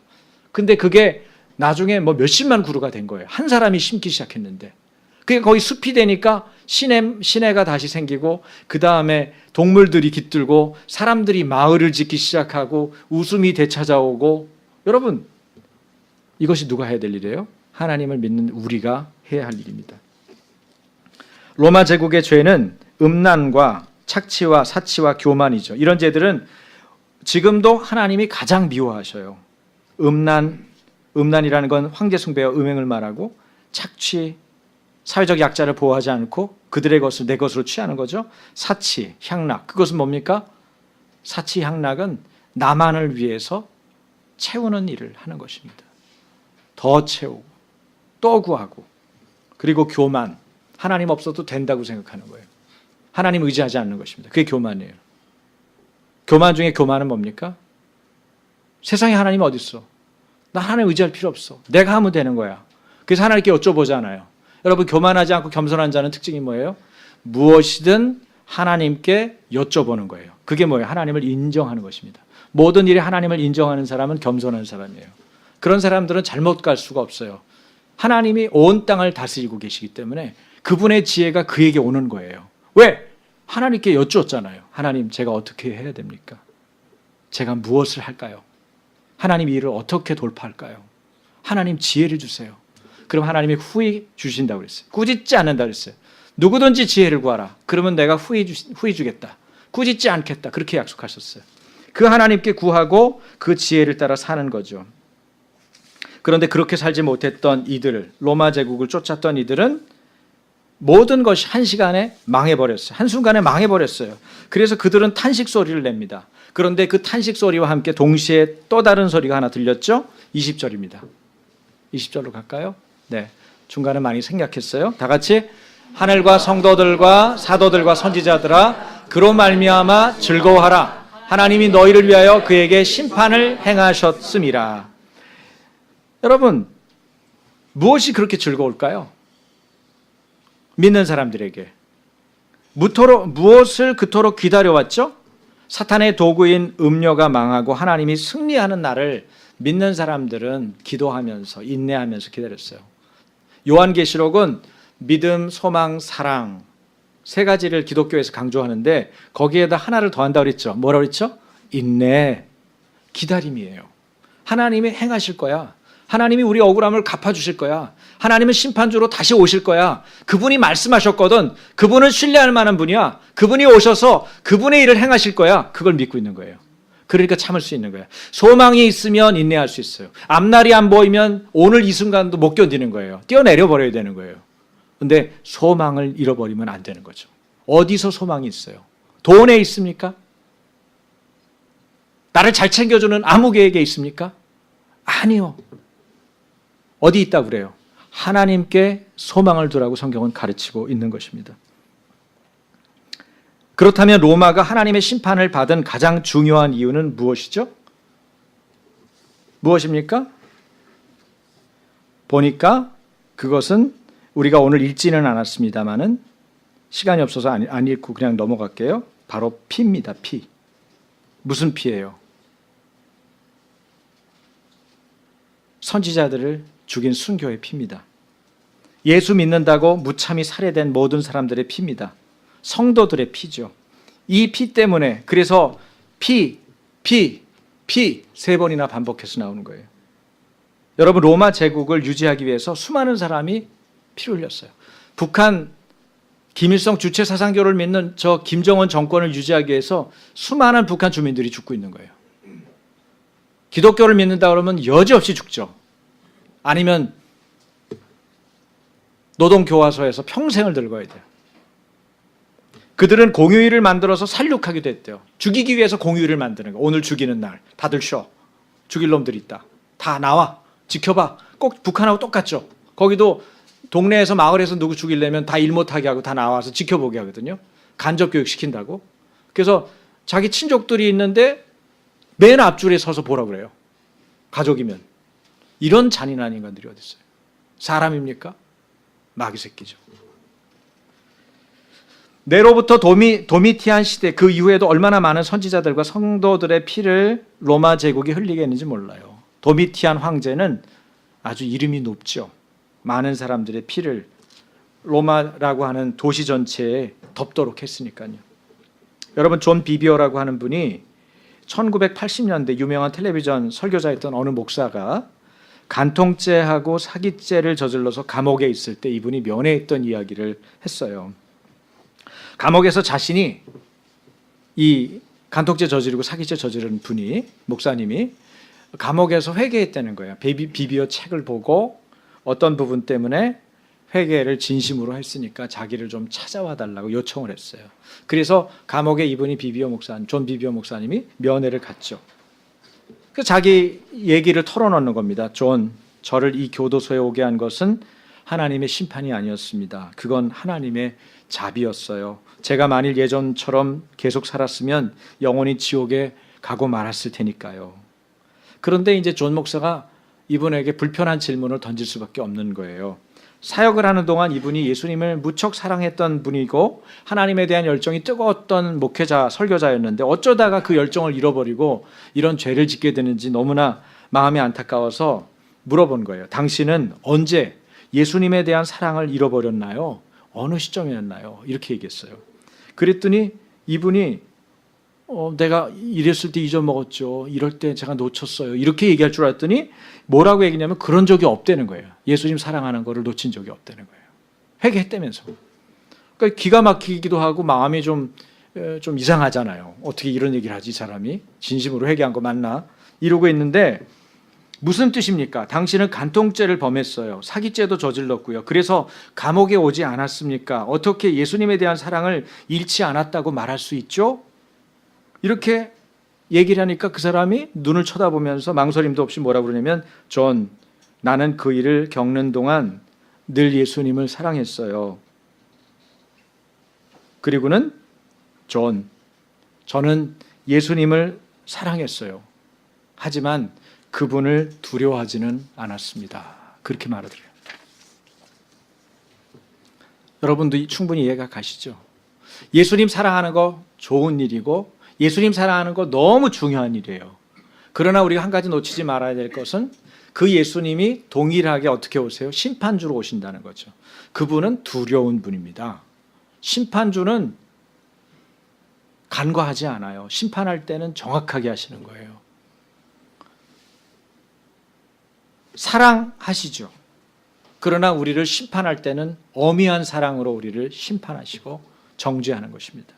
근데 그게 나중에 뭐 몇십만 그루가 된 거예요. 한 사람이 심기 시작했는데. 그게 거의 숲이 되니까 시내가 다시 생기고 그 다음에 동물들이 깃들고 사람들이 마을을 짓기 시작하고 웃음이 되찾아오고. 여러분, 이것이 누가 해야 될 일이에요? 하나님을 믿는 우리가 해야 할 일입니다. 로마 제국의 죄는 음란과 착취와 사치와 교만이죠. 이런 죄들은 지금도 하나님이 가장 미워하셔요. 음란이라는 건 황제 숭배와 음행을 말하고, 착취, 사회적 약자를 보호하지 않고 그들의 것을 내 것으로 취하는 거죠. 사치, 향락, 그것은 뭡니까? 사치, 향락은 나만을 위해서 채우는 일을 하는 것입니다. 더 채우고 또 구하고, 그리고 교만, 하나님 없어도 된다고 생각하는 거예요. 하나님 의지하지 않는 것입니다. 그게 교만이에요. 교만 중에 교만은 뭡니까? 세상에 하나님 어디 있어? 나 하나님 의지할 필요 없어. 내가 하면 되는 거야. 그래서 하나님께 여쭤보잖아요. 여러분, 교만하지 않고 겸손한 자는 특징이 뭐예요? 무엇이든 하나님께 여쭤보는 거예요. 그게 뭐예요? 하나님을 인정하는 것입니다. 모든 일에 하나님을 인정하는 사람은 겸손한 사람이에요. 그런 사람들은 잘못 갈 수가 없어요. 하나님이 온 땅을 다스리고 계시기 때문에 그분의 지혜가 그에게 오는 거예요. 왜? 하나님께 여쭈었잖아요. 하나님, 제가 어떻게 해야 됩니까? 제가 무엇을 할까요? 하나님 이 일을 어떻게 돌파할까요? 하나님 지혜를 주세요. 그럼 하나님이 후히 주신다고 그랬어요. 꾸짖지 않는다고 그랬어요. 누구든지 지혜를 구하라. 그러면 내가 후히 주겠다. 꾸짖지 않겠다. 그렇게 약속하셨어요. 그 하나님께 구하고 그 지혜를 따라 사는 거죠. 그런데 그렇게 살지 못했던 이들, 로마 제국을 쫓았던 이들은 모든 것이 한시간에 망해버렸어요. 한순간에 망해버렸어요. 그래서 그들은 탄식 소리를 냅니다. 그런데 그 탄식 소리와 함께 동시에 또 다른 소리가 하나 들렸죠? 20절입니다. 20절로 갈까요? 네, 중간에 많이 생략했어요. 다 같이, 하늘과 성도들과 사도들과 선지자들아, 그로 말미암아 즐거워하라. 하나님이 너희를 위하여 그에게 심판을 행하셨음이라. 여러분, 무엇이 그렇게 즐거울까요? 믿는 사람들에게 무엇을 그토록 기다려왔죠? 사탄의 도구인 음료가 망하고 하나님이 승리하는 날을 믿는 사람들은 기도하면서 인내하면서 기다렸어요. 요한계시록은 믿음, 소망, 사랑 세 가지를 기독교에서 강조하는데 거기에다 하나를 더한다고 그랬죠. 뭐라고 그랬죠? 인내, 기다림이에요. 하나님이 행하실 거야. 하나님이 우리 억울함을 갚아주실 거야. 하나님은 심판주로 다시 오실 거야. 그분이 말씀하셨거든. 그분은 신뢰할 만한 분이야. 그분이 오셔서 그분의 일을 행하실 거야. 그걸 믿고 있는 거예요. 그러니까 참을 수 있는 거예요. 소망이 있으면 인내할 수 있어요. 앞날이 안 보이면 오늘 이 순간도 못 견디는 거예요. 뛰어내려 버려야 되는 거예요. 근데 소망을 잃어버리면 안 되는 거죠. 어디서 소망이 있어요? 돈에 있습니까? 나를 잘 챙겨주는 아무개에게 있습니까? 아니요. 어디 있다고 그래요? 하나님께 소망을 두라고 성경은 가르치고 있는 것입니다. 그렇다면 로마가 하나님의 심판을 받은 가장 중요한 이유는 무엇이죠? 무엇입니까? 보니까 그것은 우리가 오늘 읽지는 않았습니다만은 시간이 없어서 안 읽고 그냥 넘어갈게요. 바로 피입니다. 피. 무슨 피예요? 선지자들을 죽인 순교의 피입니다. 예수 믿는다고 무참히 살해된 모든 사람들의 피입니다. 성도들의 피죠. 이 피 때문에, 그래서 피 세 번이나 반복해서 나오는 거예요. 여러분, 로마 제국을 유지하기 위해서 수많은 사람이 피를 흘렸어요. 북한 김일성 주체 사상교를 믿는 저 김정은 정권을 유지하기 위해서 수많은 북한 주민들이 죽고 있는 거예요. 기독교를 믿는다 그러면 여지없이 죽죠. 아니면 노동교화소에서 평생을 늙어야 돼요. 그들은 공휴일을 만들어서 살육하기도 했대요. 죽이기 위해서 공휴일을 만드는 거예요. 오늘 죽이는 날 다들 쉬어. 죽일 놈들이 있다. 다 나와. 지켜봐. 꼭 북한하고 똑같죠. 거기도 동네에서 마을에서 누구 죽이려면 다 일 못하게 하고 다 나와서 지켜보게 하거든요. 간접교육 시킨다고. 그래서 자기 친족들이 있는데 맨 앞줄에 서서 보라고 그래요. 가족이면. 이런 잔인한 인간들이 어디 있어요? 사람입니까? 마귀 새끼죠. 네로부터 도미티안 시대 그 이후에도 얼마나 많은 선지자들과 성도들의 피를 로마 제국이 흘리게 했는지 몰라요. 도미티안 황제는 아주 이름이 높죠. 많은 사람들의 피를 로마라고 하는 도시 전체에 덮도록 했으니까요. 여러분, 존 비비어라고 하는 분이 1980년대 유명한 텔레비전 설교자였던 어느 목사가 간통죄하고 사기죄를 저질러서 감옥에 있을 때 이분이 면회했던 이야기를 했어요. 감옥에서 자신이 이 간통죄 저지르고 사기죄 저지른 분이, 목사님이 감옥에서 회개했다는 거예요. 비비어 책을 보고 어떤 부분 때문에 회개를 진심으로 했으니까 자기를 좀 찾아와 달라고 요청을 했어요. 그래서 감옥에 이분이 존 비비어 목사님이 면회를 갔죠. 그 자기 얘기를 털어놓는 겁니다. 존, 저를 이 교도소에 오게 한 것은 하나님의 심판이 아니었습니다. 그건 하나님의 자비였어요. 제가 만일 예전처럼 계속 살았으면 영원히 지옥에 가고 말았을 테니까요. 그런데 이제 존 목사가 이분에게 불편한 질문을 던질 수밖에 없는 거예요. 사역을 하는 동안 이분이 예수님을 무척 사랑했던 분이고 하나님에 대한 열정이 뜨거웠던 목회자, 설교자였는데 어쩌다가 그 열정을 잃어버리고 이런 죄를 짓게 되는지 너무나 마음이 안타까워서 물어본 거예요. 당신은 언제 예수님에 대한 사랑을 잃어버렸나요? 어느 시점이었나요? 이렇게 얘기했어요. 그랬더니 이분이 내가 이랬을 때 잊어먹었죠. 이럴 때 제가 놓쳤어요. 이렇게 얘기할 줄 알았더니 뭐라고 얘기냐면 그런 적이 없다는 거예요. 예수님 사랑하는 거를 놓친 적이 없다는 거예요. 회개했다면서. 그러니까 기가 막히기도 하고 마음이 좀 이상하잖아요. 어떻게 이런 얘기를 하지, 사람이? 진심으로 회개한 거 맞나? 이러고 있는데 무슨 뜻입니까? 당신은 간통죄를 범했어요. 사기죄도 저질렀고요. 그래서 감옥에 오지 않았습니까? 어떻게 예수님에 대한 사랑을 잃지 않았다고 말할 수 있죠? 이렇게 얘기를 하니까 그 사람이 눈을 쳐다보면서 망설임도 없이 뭐라고 그러냐면, 존, 나는 그 일을 겪는 동안 늘 예수님을 사랑했어요. 그리고는 존, 저는 예수님을 사랑했어요. 하지만 그분을 두려워하지는 않았습니다. 그렇게 말하더래요. 여러분도 충분히 이해가 가시죠? 예수님 사랑하는 거 좋은 일이고 예수님 사랑하는 거 너무 중요한 일이에요. 그러나 우리가 한 가지 놓치지 말아야 될 것은 그 예수님이 동일하게 어떻게 오세요? 심판주로 오신다는 거죠. 그분은 두려운 분입니다. 심판주는 간과하지 않아요. 심판할 때는 정확하게 하시는 거예요. 사랑하시죠. 그러나 우리를 심판할 때는 엄히한 사랑으로 우리를 심판하시고 정죄하는 것입니다.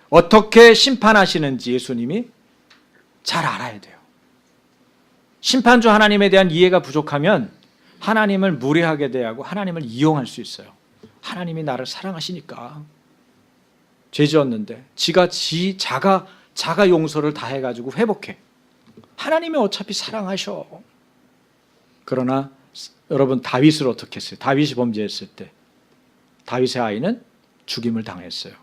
어떻게 심판하시는지 예수님이 잘 알아야 돼요. 심판주 하나님에 대한 이해가 부족하면 하나님을 무례하게 대하고 하나님을 이용할 수 있어요. 하나님이 나를 사랑하시니까 죄 지었는데 자가 용서를 다 해가지고 회복해. 하나님이 어차피 사랑하셔. 그러나 여러분, 다윗을 어떻게 했어요? 다윗이 범죄했을 때 다윗의 아이는 죽임을 당했어요.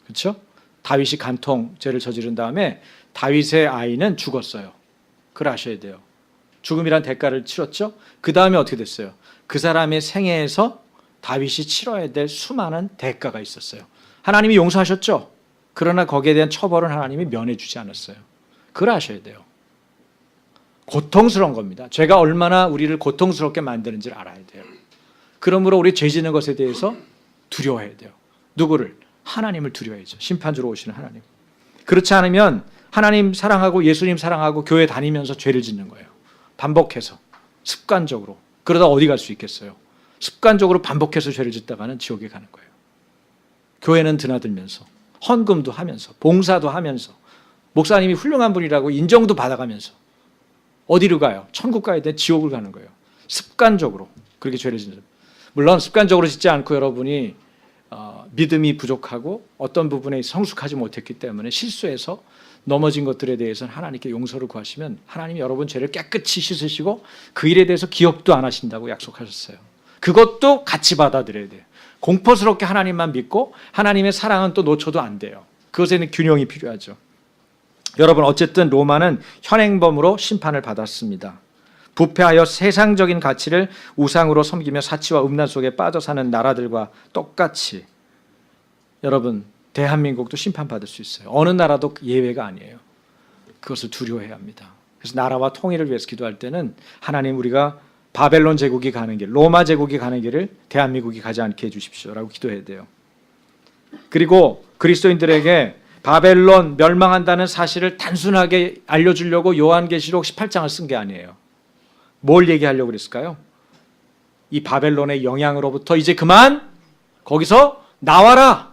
그렇죠? 다윗이 간통죄를 저지른 다음에 다윗의 아이는 죽었어요. 그걸 아셔야 돼요. 죽음이란 대가를 치렀죠. 그 다음에 어떻게 됐어요? 그 사람의 생애에서 다윗이 치러야 될 수많은 대가가 있었어요. 하나님이 용서하셨죠. 그러나 거기에 대한 처벌은 하나님이 면해주지 않았어요. 그걸 아셔야 돼요. 고통스러운 겁니다. 죄가 얼마나 우리를 고통스럽게 만드는지를 알아야 돼요. 그러므로 우리 죄 짓는 것에 대해서 두려워해야 돼요. 누구를? 하나님을 두려워야죠. 심판주로 오시는 하나님. 그렇지 않으면 하나님 사랑하고 예수님 사랑하고 교회 다니면서 죄를 짓는 거예요. 반복해서, 습관적으로. 그러다 어디 갈 수 있겠어요? 습관적으로 반복해서 죄를 짓다가는 지옥에 가는 거예요. 교회는 드나들면서, 헌금도 하면서, 봉사도 하면서, 목사님이 훌륭한 분이라고 인정도 받아가면서 어디로 가요? 천국 가야 돼? 지옥을 가는 거예요. 습관적으로 그렇게 죄를 짓는. 물론 습관적으로 짓지 않고 여러분이 믿음이 부족하고 어떤 부분에 성숙하지 못했기 때문에 실수해서 넘어진 것들에 대해서는 하나님께 용서를 구하시면 하나님이 여러분 죄를 깨끗이 씻으시고 그 일에 대해서 기억도 안 하신다고 약속하셨어요. 그것도 같이 받아들여야 돼요. 공포스럽게 하나님만 믿고 하나님의 사랑은 또 놓쳐도 안 돼요. 그것에는 균형이 필요하죠. 여러분, 어쨌든 로마는 현행범으로 심판을 받았습니다. 부패하여 세상적인 가치를 우상으로 섬기며 사치와 음란 속에 빠져 사는 나라들과 똑같이 여러분, 대한민국도 심판받을 수 있어요. 어느 나라도 예외가 아니에요. 그것을 두려워해야 합니다. 그래서 나라와 통일을 위해서 기도할 때는 하나님 우리가 바벨론 제국이 가는 길, 로마 제국이 가는 길을 대한민국이 가지 않게 해주십시오라고 기도해야 돼요. 그리고 그리스도인들에게 바벨론 멸망한다는 사실을 단순하게 알려주려고 요한계시록 18장을 쓴 게 아니에요. 뭘 얘기하려고 그랬을까요? 이 바벨론의 영향으로부터 이제 그만 거기서 나와라,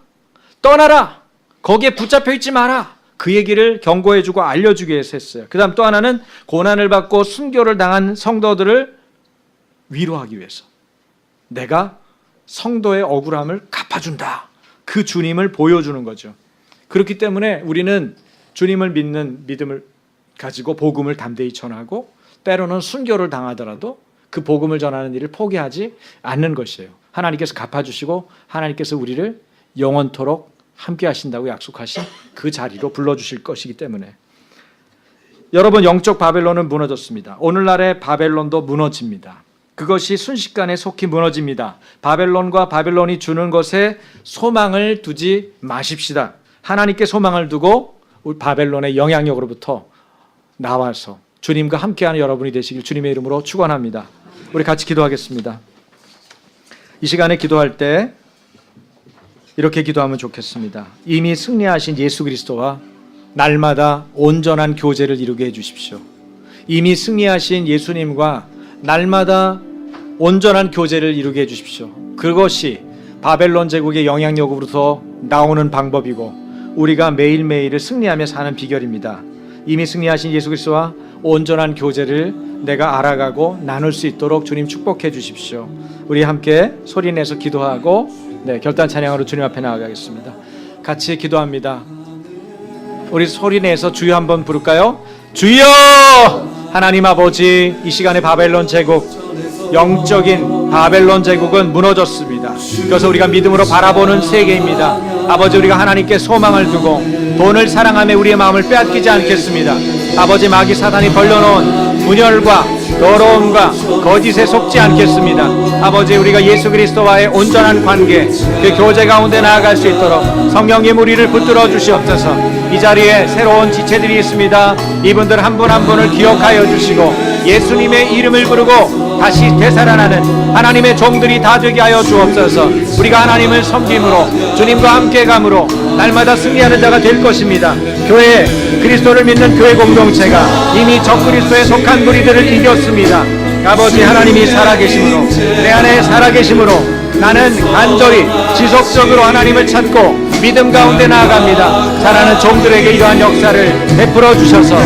떠나라, 거기에 붙잡혀 있지 마라, 그 얘기를 경고해주고 알려주기 위해서 했어요. 그 다음 또 하나는 고난을 받고 순교를 당한 성도들을 위로하기 위해서 내가 성도의 억울함을 갚아준다, 그 주님을 보여주는 거죠. 그렇기 때문에 우리는 주님을 믿는 믿음을 가지고 복음을 담대히 전하고 때로는 순교를 당하더라도 그 복음을 전하는 일을 포기하지 않는 것이에요. 하나님께서 갚아주시고 하나님께서 우리를 영원토록 함께 하신다고 약속하신 그 자리로 불러주실 것이기 때문에. 여러분, 영적 바벨론은 무너졌습니다. 오늘날의 바벨론도 무너집니다. 그것이 순식간에 속히 무너집니다. 바벨론과 바벨론이 주는 것에 소망을 두지 마십시다. 하나님께 소망을 두고 우리 바벨론의 영향력으로부터 나와서 주님과 함께하는 여러분이 되시길 주님의 이름으로 축원합니다. 우리 같이 기도하겠습니다. 이 시간에 기도할 때 이렇게 기도하면 좋겠습니다. 이미 승리하신 예수 그리스도와 날마다 온전한 교제를 이루게 해주십시오. 이미 승리하신 예수님과 날마다 온전한 교제를 이루게 해주십시오. 그것이 바벨론 제국의 영향력으로부터 나오는 방법이고 우리가 매일매일을 승리하며 사는 비결입니다. 이미 승리하신 예수 그리스도와 온전한 교제를 내가 알아가고 나눌 수 있도록 주님 축복해 주십시오. 우리 함께 소리내서 기도하고 결단 찬양으로 주님 앞에 나아가겠습니다. 같이 기도합니다. 우리 소리내서 주여 한번 부를까요? 주여! 하나님 아버지, 이 시간에 바벨론 제국, 영적인 바벨론 제국은 무너졌습니다. 그래서 우리가 믿음으로 바라보는 세계입니다. 아버지, 우리가 하나님께 소망을 두고 돈을 사랑하며 우리의 마음을 빼앗기지 않겠습니다. 아버지, 마귀 사단이 벌려놓은 분열과 더러움과 거짓에 속지 않겠습니다. 아버지, 우리가 예수 그리스도와의 온전한 관계, 그 교제 가운데 나아갈 수 있도록 성령님 우리를 붙들어 주시옵소서. 이 자리에 새로운 지체들이 있습니다. 이분들 한 분 한 분을 기억하여 주시고 예수님의 이름을 부르고 다시 되살아나는 하나님의 종들이 다 되게 하여 주옵소서. 우리가 하나님을 섬김으로 주님과 함께 감으로 날마다 승리하는 자가 될 것입니다. 교회, 그리스도를 믿는 교회 공동체가 이미 적그리스도에 속한 무리들을 이겼습니다. 아버지, 하나님이 살아계심으로, 내 안에 살아계심으로 나는 간절히 지속적으로 하나님을 찾고 믿음 가운데 나아갑니다. 자라는 종들에게 이러한 역사를 베풀어 주셔서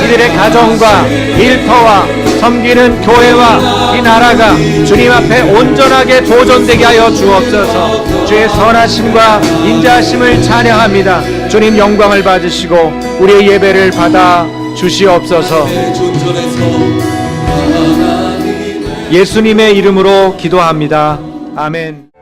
이들의 가정과 일터와 섬기는 교회와 이 나라가 주님 앞에 온전하게 보존되게 하여 주옵소서. 주의 선하심과 인자하심을 찬양합니다. 주님 영광을 받으시고 우리의 예배를 받아 주시옵소서. 예수님의 이름으로 기도합니다. 아멘.